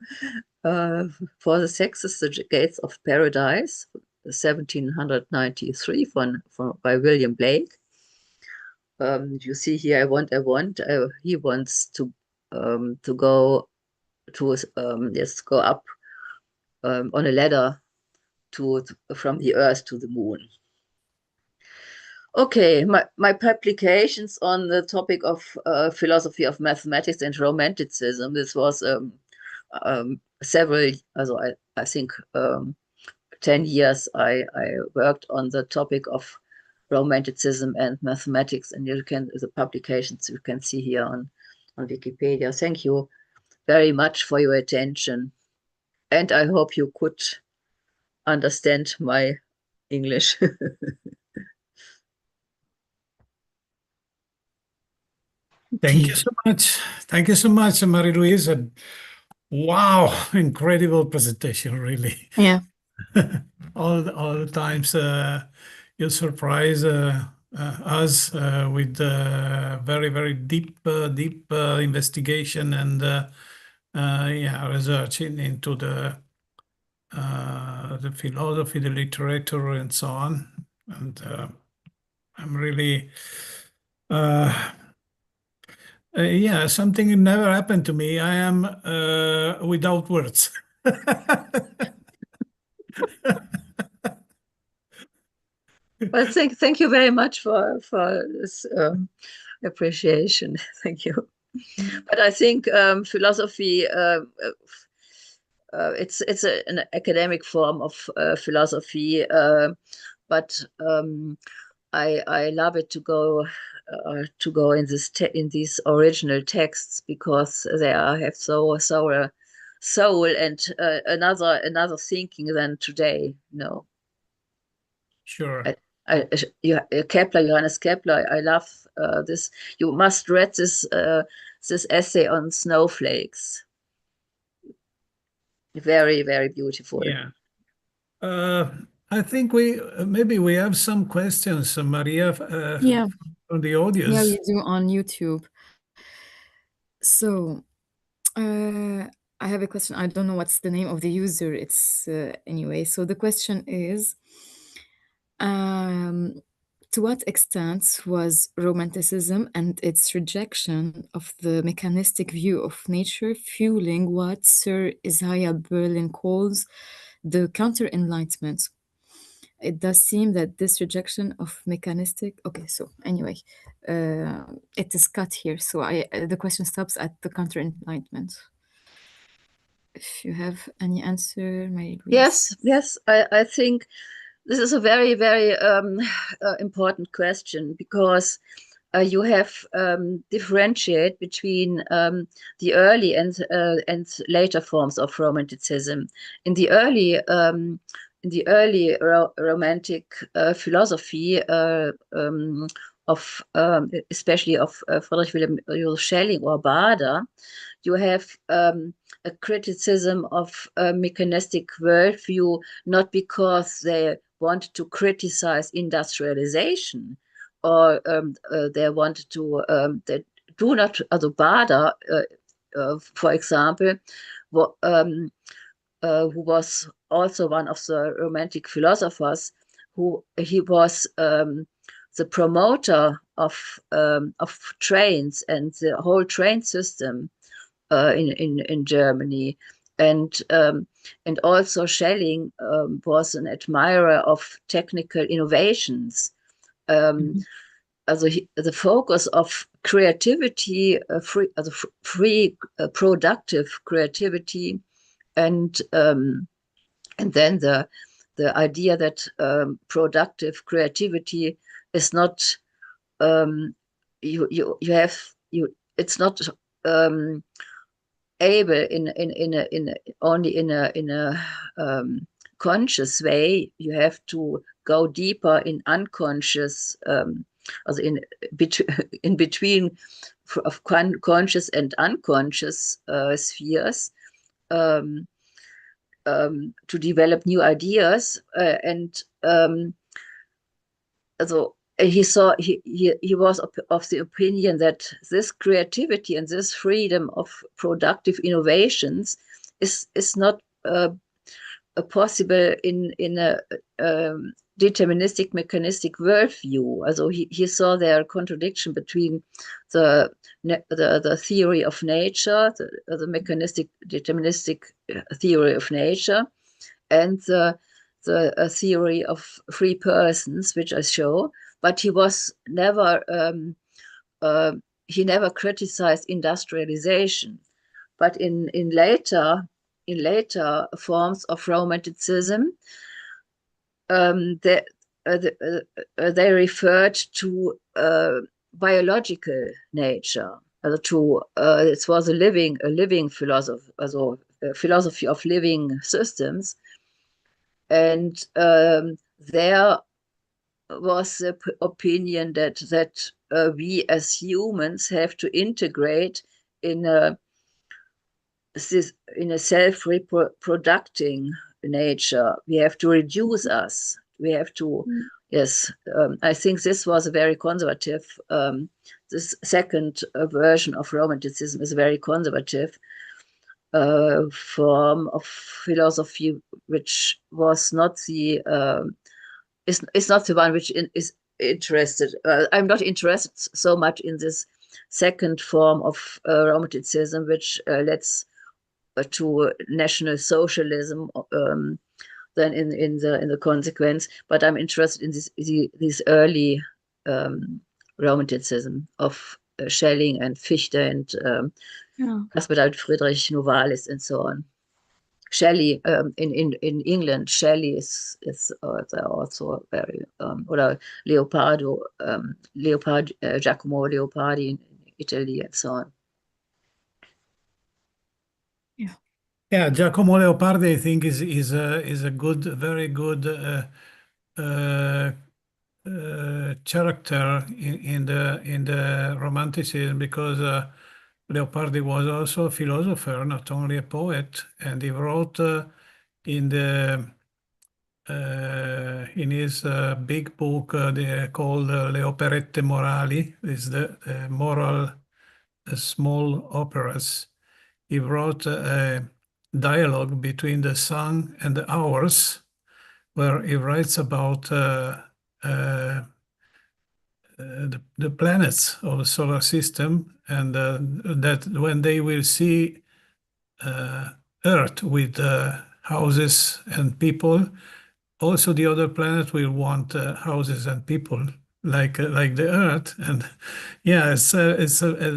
For the Sexes, the Gates of Paradise, 1793 by William Blake. you see here, I want. He wants to go to yes, go up on a ladder from the Earth to the Moon. Okay, my publications on the topic of philosophy of mathematics and Romanticism. This was several, also I think 10 years I worked on the topic of Romanticism and mathematics, and the publications you can see here on Wikipedia. Thank you very much for your attention, and I hope you could understand my English. Thank you so much. Thank you so much, Marie-Louise. Wow, incredible presentation, really. Yeah. all the times you surprise us with very, very deep investigation and research into the philosophy, the literature, and so on. And I'm really something never happened to me. I am without words. Well, thank you very much for this appreciation. Thank you. But I think philosophy, it's an academic form of philosophy, but I love it to go in these original texts, because they have so soul and another thinking than today. No. Sure. Johannes Kepler. I love this. You must read this essay on snowflakes. Very, very beautiful. Yeah. I think maybe we have some questions, Maria, from the audience. Yeah, we do on YouTube. So I have a question. I don't know what's the name of the user. It's anyway. So the question is, to what extent was Romanticism and its rejection of the mechanistic view of nature fueling what Sir Isaiah Berlin calls the counter-enlightenment? It does seem that this rejection of mechanistic... Okay, so anyway, it is cut here. So the question stops at the counter-enlightenment. If you have any answer, Marie-Louise. Yes. I think this is a very, very important question, because you have differentiate between the early and later forms of Romanticism. In the early Romantic philosophy of especially of Friedrich Wilhelm Joseph Schelling or Bader, you have a criticism of a mechanistic worldview, not because they want to criticize industrialization, or they want to, they do not, Bader, for example, who was also one of the Romantic philosophers, he was the promoter of trains and the whole train system in Germany, and also Schelling was an admirer of technical innovations. Also the focus of creativity, free productive creativity, and then the idea that productive creativity is not it's not able only in a conscious way. You have to go deeper in unconscious, also in between of conscious and unconscious spheres, to develop new ideas, and also he was of the opinion that this creativity and this freedom of productive innovations is not possible in deterministic mechanistic worldview. Also he saw their contradiction between the theory of nature, the mechanistic deterministic theory of nature, and the theory of free persons, which I show. But he was never he never criticized industrialization. But in later forms of Romanticism, they referred to biological nature. It was a living philosophy, also a philosophy of living systems, and there was the opinion that we as humans have to integrate in a self-reproducing nature. We have to reduce us. We have to, yes. I think this was a very conservative. This second version of Romanticism is a very conservative form of philosophy, which was not the is not the one which is interested. I'm not interested so much in this second form of Romanticism, which lets to National Socialism, then in the consequence. But I'm interested in this early Romanticism of Schelling and Fichte and Friedrich Novalis and so on. Shelley in England, Shelley is also very or Leopardo, Giacomo Leopardi in Italy and so on. Yeah, Giacomo Leopardi, I think, is a good, very good character in the Romanticism, because Leopardi was also a philosopher, not only a poet, and he wrote in his big book called Le Operette Morali, is the moral small operas. He wrote a dialogue between the sun and the hours, where he writes about the planets of the solar system, and that when they will see Earth with houses and people, also the other planets will want houses and people like the Earth. And yeah, it's a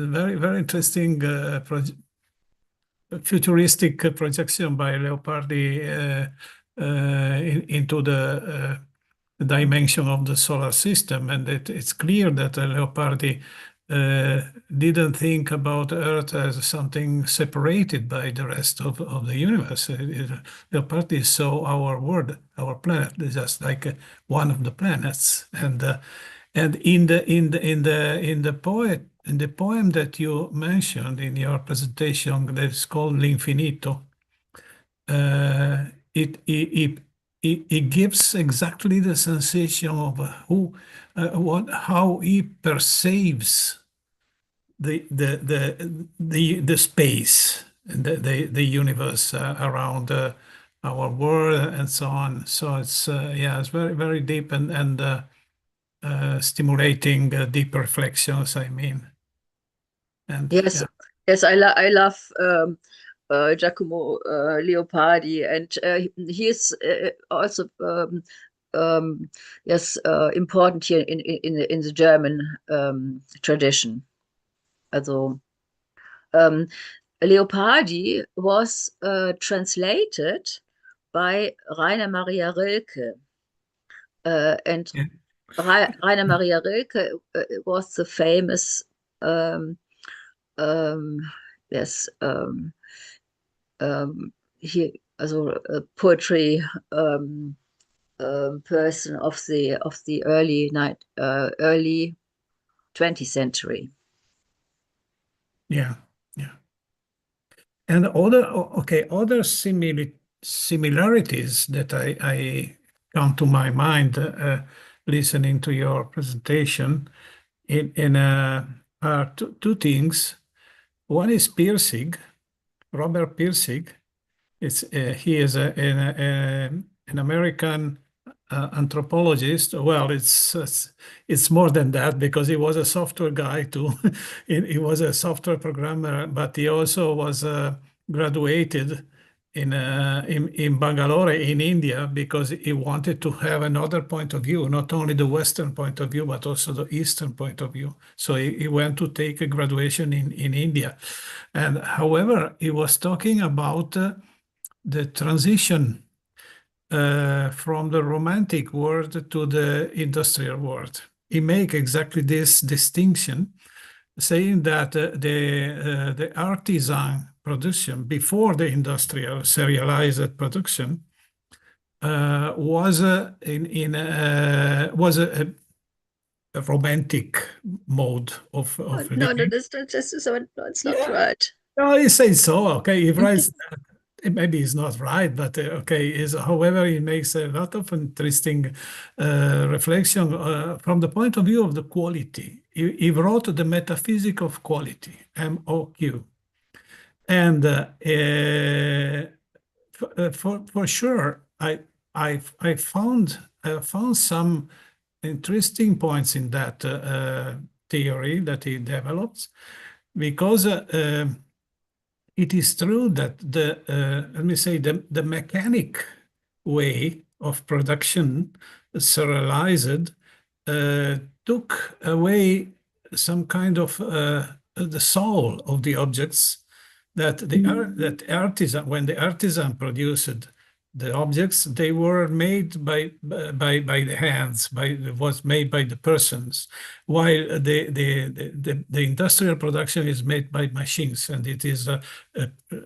very, very interesting futuristic projection by Leopardi into the dimension of the solar system. And it's clear that Leopardi didn't think about Earth as something separated by the rest of the universe. Leopardi saw our world, our planet, just like one of the planets. And in the poem that you mentioned in your presentation, that's called L'Infinito, it gives exactly the sensation of how he perceives the space, the universe around our world and so on. So it's yeah, it's very, very deep and stimulating deep reflections, I mean. And yes, yeah. yes, I love Giacomo Leopardi, and he is also yes important here in the German tradition. Also Leopardi was translated by Rainer Maria Rilke, and Yeah. Rainer Maria Rilke was the famous yes he also a poetry person of the early 20th century. Yeah, yeah. And other similarities that I come to my mind listening to your presentation are two things. One is Pirsig, Robert Pirsig. He is an American anthropologist. Well, it's more than that, because he was a software guy too. He was a software programmer, but he also was graduated in Bangalore in India, because he wanted to have another point of view, not only the Western point of view, but also the Eastern point of view. So he went to take a graduation in India. And however, he was talking about the transition from the Romantic world to the industrial world. He make exactly this distinction, saying that the artisan production before the industrial serialized production was a romantic mode of No, living. it's not Yeah. right. No, he says so. Okay, he writes that. Maybe he's not right, but okay. However, he makes a lot of interesting reflection from the point of view of the quality. He wrote the metaphysics of quality, MOQ, and for sure, I found some interesting points in that theory that he develops, because it is true that let me say, the mechanic way of production, serialized, took away some kind of the soul of the objects that that artisan, when the artisan produced the objects, they were made by the hands, was made by the persons, while the industrial production is made by machines, and it is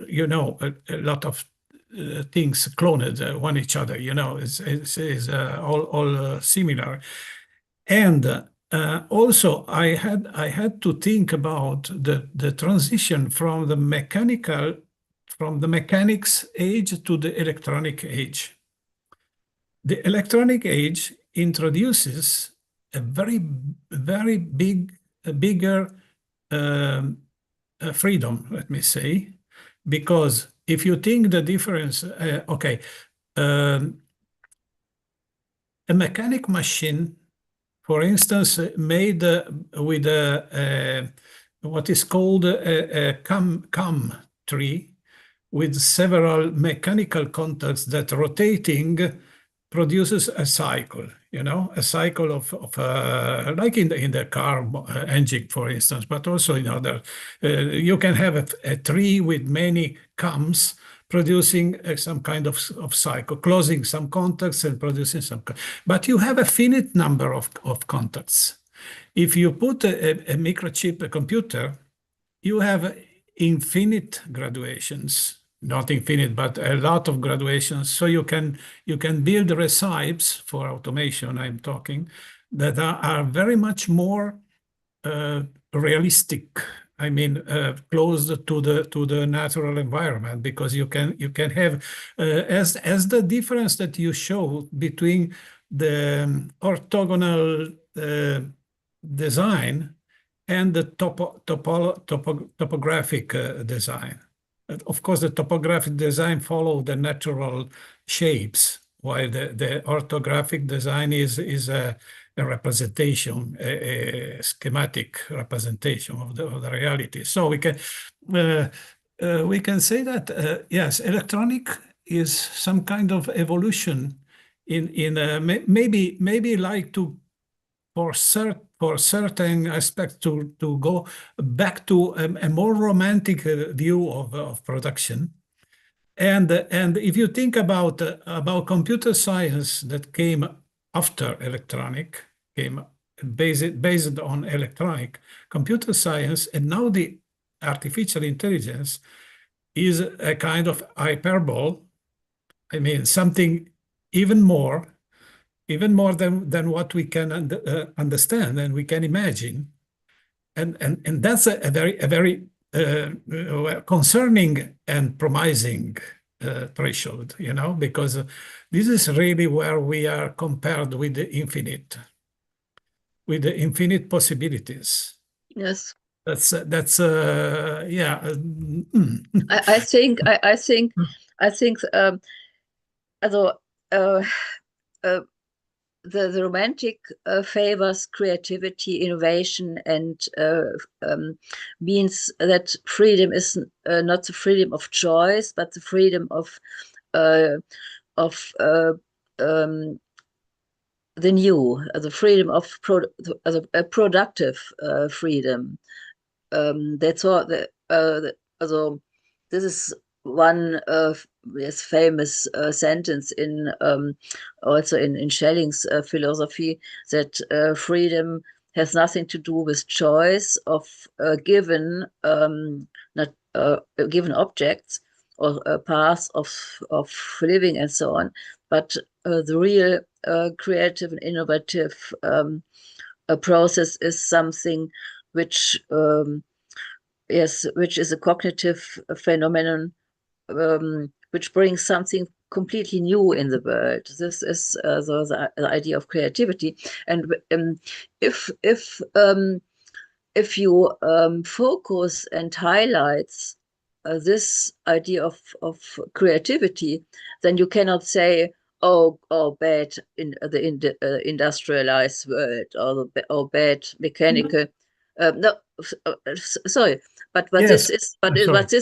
you know, a lot of things cloned one each other. You know, is all similar. And also, I had to think about the transition from the mechanics age to the electronic age. The electronic age introduces a very bigger freedom, let me say, because if you think the difference, okay, a mechanic machine, for instance, made with what is called a cam tree, with several mechanical contacts that rotating produces a cycle, you know, a cycle of like in the car engine, for instance, but also in other. You can have a tree with many cams producing some kind of cycle, closing some contacts and producing some. But you have a finite number of contacts. If you put a microchip, a computer, you have infinite graduations. Not infinite, but a lot of graduations. So you can build recipes for automation, I'm talking, that are very much more realistic. I mean, close to the natural environment, because you can have as the difference that you show between the orthogonal design and the topographic design. Of course, the topographic design follow the natural shapes, while the orthographic design is a representation, a schematic representation of the reality. So we can say that yes, electronic is some kind of evolution in maybe like to for certain aspects to go back to a more romantic view of production. And if you think about computer science that came after electronic, came based on electronic computer science, and now the artificial intelligence is a kind of hyperbole. I mean, something even more than what we can understand and we can imagine, and that's a very concerning and promising threshold, you know, because this is really where we are compared with the infinite possibilities. Yes, that's yeah. I think also the romantic favors creativity, innovation, and means that freedom is not the freedom of choice, but the freedom of the new, the freedom of productive freedom. That's all. This is one yes, famous sentence in also in Schelling's philosophy, that freedom has nothing to do with choice of given not given objects or paths of living and so on, but the real creative and innovative process is something which yes, which is a cognitive phenomenon, which brings something completely new in the world. This is the idea of creativity. And if you focus and highlights this idea of creativity, then you cannot say, oh, bad in the industrialized world, or bad mechanical. No, sorry, but Yes, this is I'm sorry. it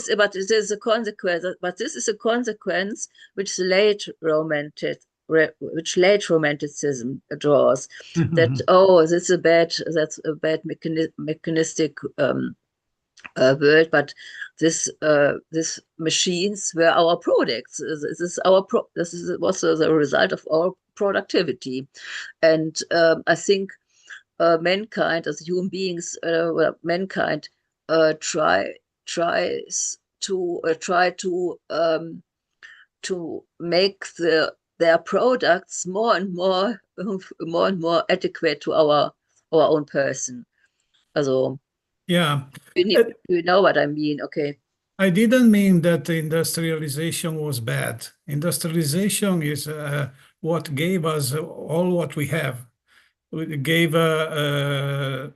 is a consequence. But this is a consequence which late romanticism draws. That that's a bad mechanistic world, but this machines were our products. This is was the result of our productivity, and I think mankind, as human beings, mankind tries to make their products more and more adequate to our own person. Also, Yeah. you know what I mean, okay? I didn't mean that industrialization was bad. Industrialization is what gave us all what we have. It gave the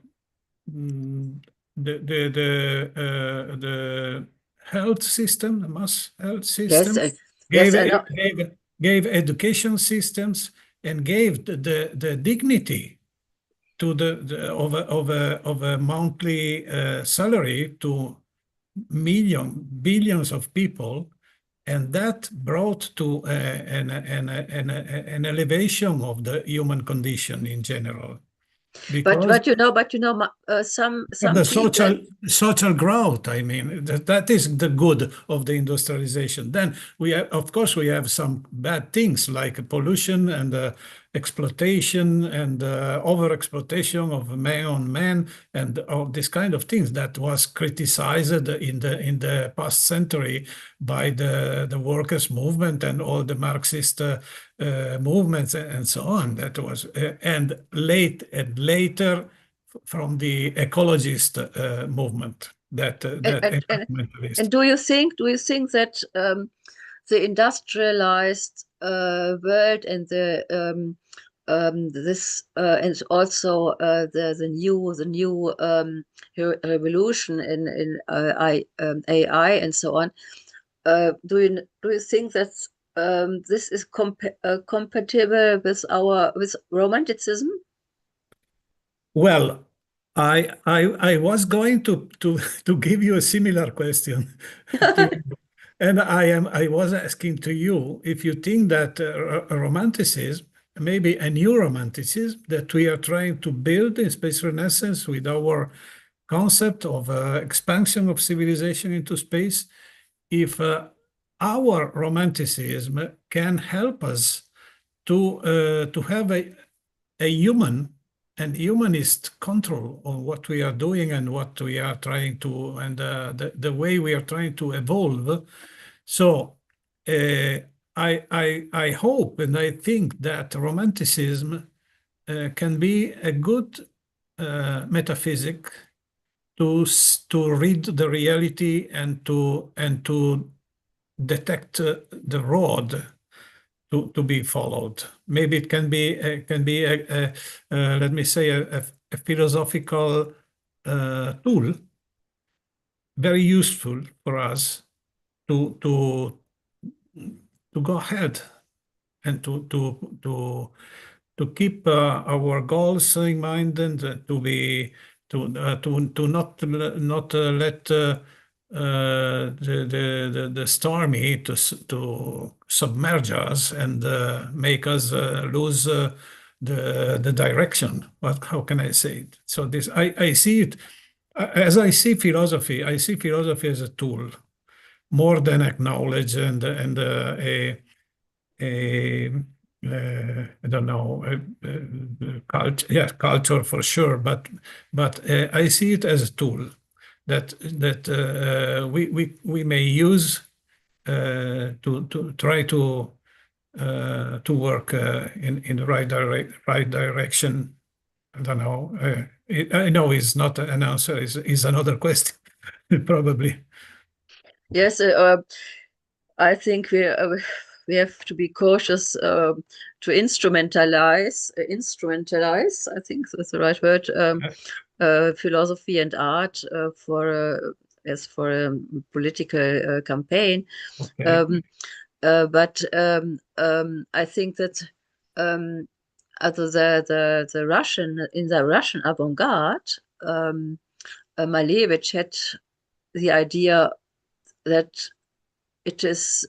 health system, the mass health system, Yes, I know. gave education systems, and gave the dignity to of a monthly salary to billions of people, and that brought to an elevation of the human condition in general. Because but you know, some the people. social growth, I mean, that is the good of the industrialization. Then we have, of course, we have some bad things like pollution and exploitation and over-exploitation of man on man and all these kind of things that was criticized in the past century by the workers' movement and all the Marxist movements and so on. That was and later from the ecologist movement, that environmentalist. And do you think that the industrialized world and the this and also the new revolution in AI and so on, do you think that this is compatible with romanticism? Well, I was going to give you a similar question, and I was asking to you if you think that romanticism, maybe a new romanticism that we are trying to build in Space Renaissance with our concept of expansion of civilization into space, if our romanticism can help us to have a human and humanist control on what we are doing and what we are trying to, and the way we are trying to evolve. So I hope and I think that romanticism can be a good metaphysic to read the reality and to detect the road to be followed. Maybe it can be let me say a philosophical tool, very useful for us to go ahead and to keep our goals in mind and to not let the stormy to submerge us and make us lose the direction. How can I say it? So this I see it as I see philosophy. I see philosophy as a tool more than acknowledge and a I don't know, culture, yeah, culture for sure, but I see it as a tool that we may use to try to work in the right direction. I don't know. I know it's not an answer. Is another question, probably. Yes, I think we have to be cautious to instrumentalize. I think that's the right word. Philosophy and art for a political campaign. Okay. But I think that the Russian in the Russian avant-garde, Malevich had the idea that it is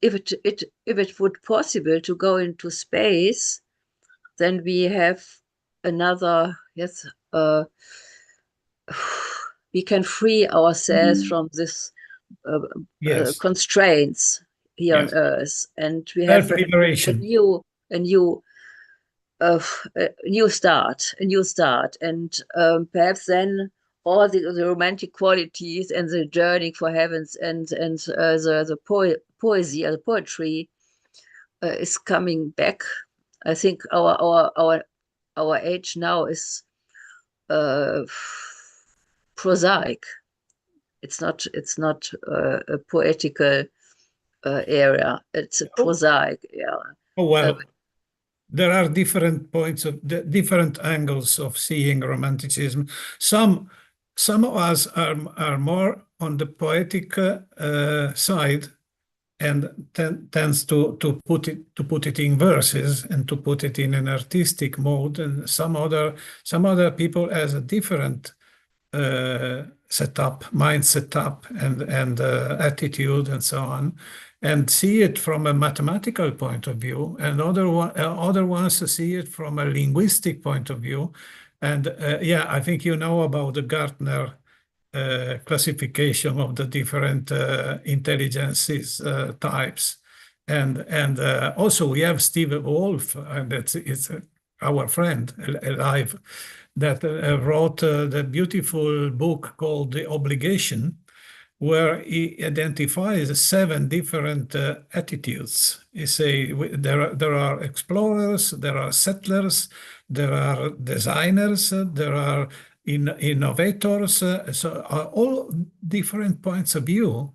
if it would possible to go into space, then we have another we can free ourselves from this Yes. constraints here Yes. on Earth, and we have a new start, and perhaps then all the romantic qualities and the journey for heavens and the poesy or the poetry is coming back. I think our age now is prosaic. It's not a poetical area. It's a prosaic area. Oh well, there are different points of different angles of seeing Romanticism. Some of us are more on the poetic side, and tends to put it in verses and to put it in an artistic mode, and some other people has a different mind setup and attitude and so on, and see it from a mathematical point of view, and other ones see it from a linguistic point of view. And yeah, I think you know about the Gartner classification of the different intelligences types, and also we have Steve Wolf, and it's our friend alive, that wrote the beautiful book called The Obligation, where he identifies 7 different attitudes. He say there are explorers, there are settlers, there are designers, there are innovators, so all different points of view.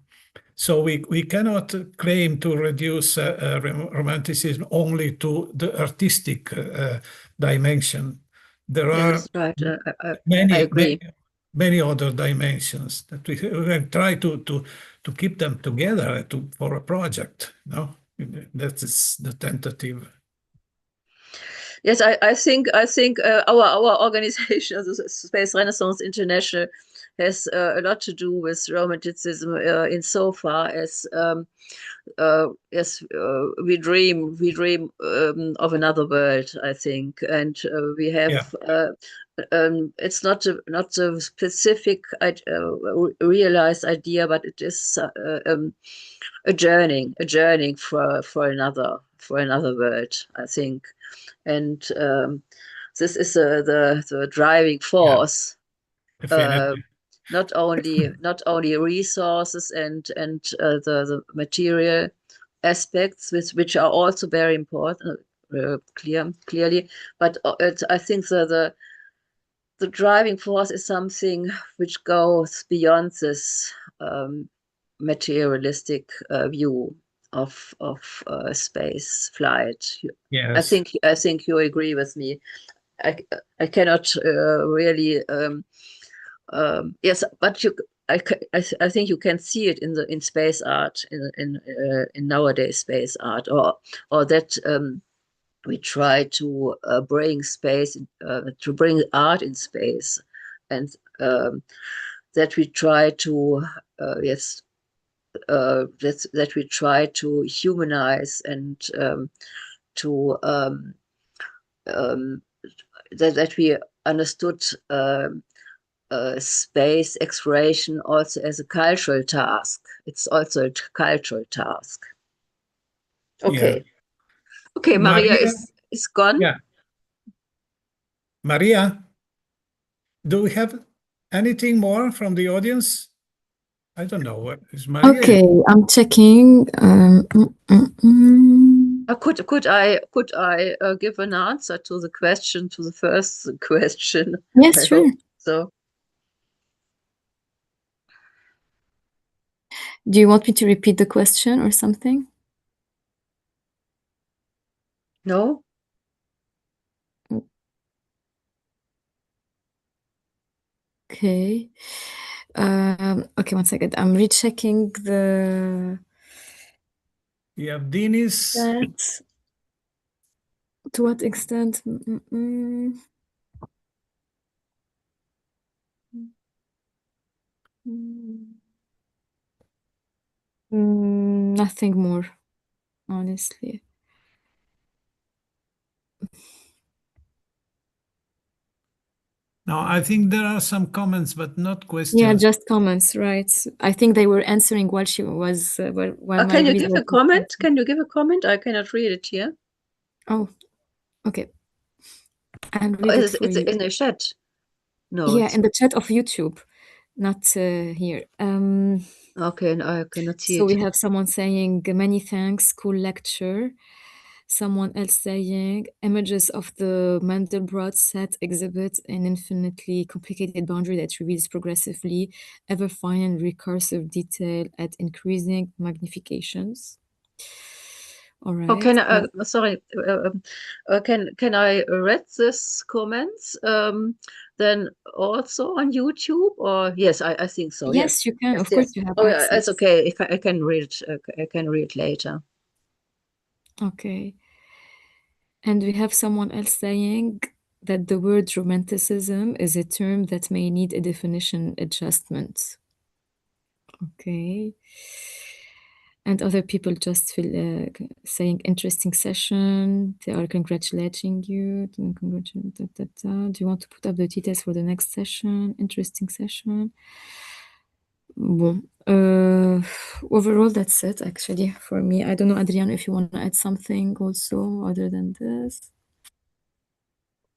So we cannot claim to reduce Romanticism only to the artistic dimension. There are right. many, I agree. many other dimensions that we try to keep them together for a project. No, that is the tentative. Yes, I think our organization, the Space Renaissance International, has a lot to do with Romanticism insofar as we dream of another world, I think, and we have it's not a specific realized idea, but it is a journey for another world, I think. And this is the driving force. Not only resources and the material aspects, which are also very important, clearly, but I think the driving force is something which goes beyond this materialistic view of space flight. Yes. I think you agree with me. I cannot really yes, but I think you can see it in space art, in nowadays space art, or that we try to bring space, to bring art in space, and that we try to that we try to humanize and that we understood space exploration also as a cultural task. It's also a cultural task. Okay. Yeah. Okay, Maria Maria? is gone. Yeah. Maria, do we have anything more from the audience? I don't know. What is Maria? Okay, I'm checking. Could I give an answer to the question, to the first question? Yes, I sure. hope so. Do you want me to repeat the question or something? No? Okay. Okay, one second. I'm rechecking the You have Dinis. chat. To what extent? Nothing more, honestly. No, I think there are some comments, but not questions. Yeah, just comments, right? I think they were answering while she was. While Can you Marie-Luise give was a comment? Can you give a comment? I cannot read it here. Oh, okay. I'll read it for It's you. in the chat. No. Yeah, in the chat of YouTube, not here. Okay, no, I cannot see So it. we have someone saying, many thanks, cool lecture. Someone else saying, images of the Mandelbrot set exhibit an infinitely complicated boundary that reveals progressively ever fine and recursive detail at increasing magnifications. All right. Oh, can I, sorry, can I read this comments then also on YouTube? Or yes, I think so. Yes, you can. Yes, of course, you have Oh, yeah, access. it's okay. If I can read it, I can read later. Okay. And we have someone else saying that the word romanticism is a term that may need a definition adjustment. Okay. And other people just feel saying interesting session. They are congratulating you. Do you want to put up the details for the next session? Interesting session. Bon. Overall, that's it actually for me. I don't know, Adriano, if you want to add something also other than this.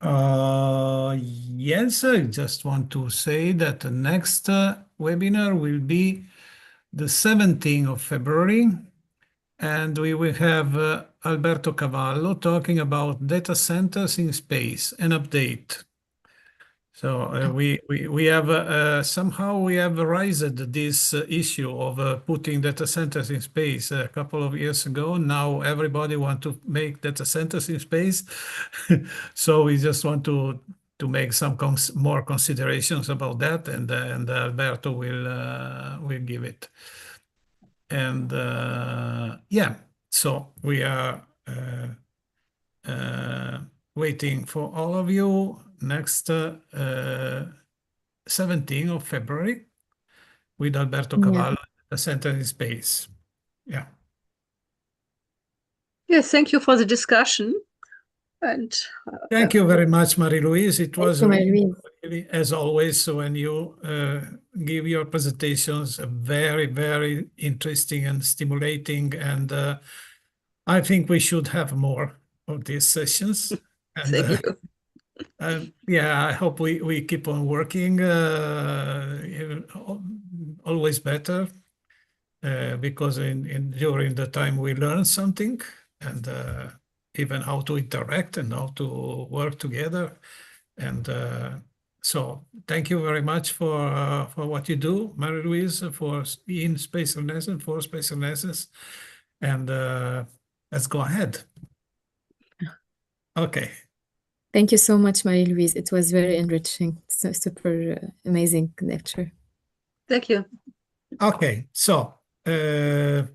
Yes, I just want to say that the next webinar will be the 17th of February, and we will have Alberto Cavallo talking about data centers in space, an update. So we have somehow we have raised this issue of putting data centers in space a couple of years ago. Now everybody wants to make data centers in space, so we just want to make some more considerations about that, and Alberto will give it. And yeah, so we are waiting for all of you next 17th of February with Alberto Cavallo, the Center in Space. Yeah. Yes, thank you for the discussion. And thank you very much, Marie-Luise. It was really, as always, when you give your presentations, very, very interesting and stimulating. And I think we should have more of these sessions. And, thank you. Yeah, I hope we keep on working always better because during the time we learn something, and even how to interact and how to work together. And so thank you very much for what you do, Marie-Luise, for Space Renaissance, for Space Renaissance. And let's go ahead. Okay. Thank you so much, Marie-Luise. It was very enriching. So super amazing lecture. Thank you. Okay, so good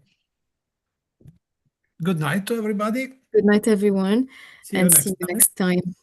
night to everybody. Good night, everyone, See you and next see you time. next time.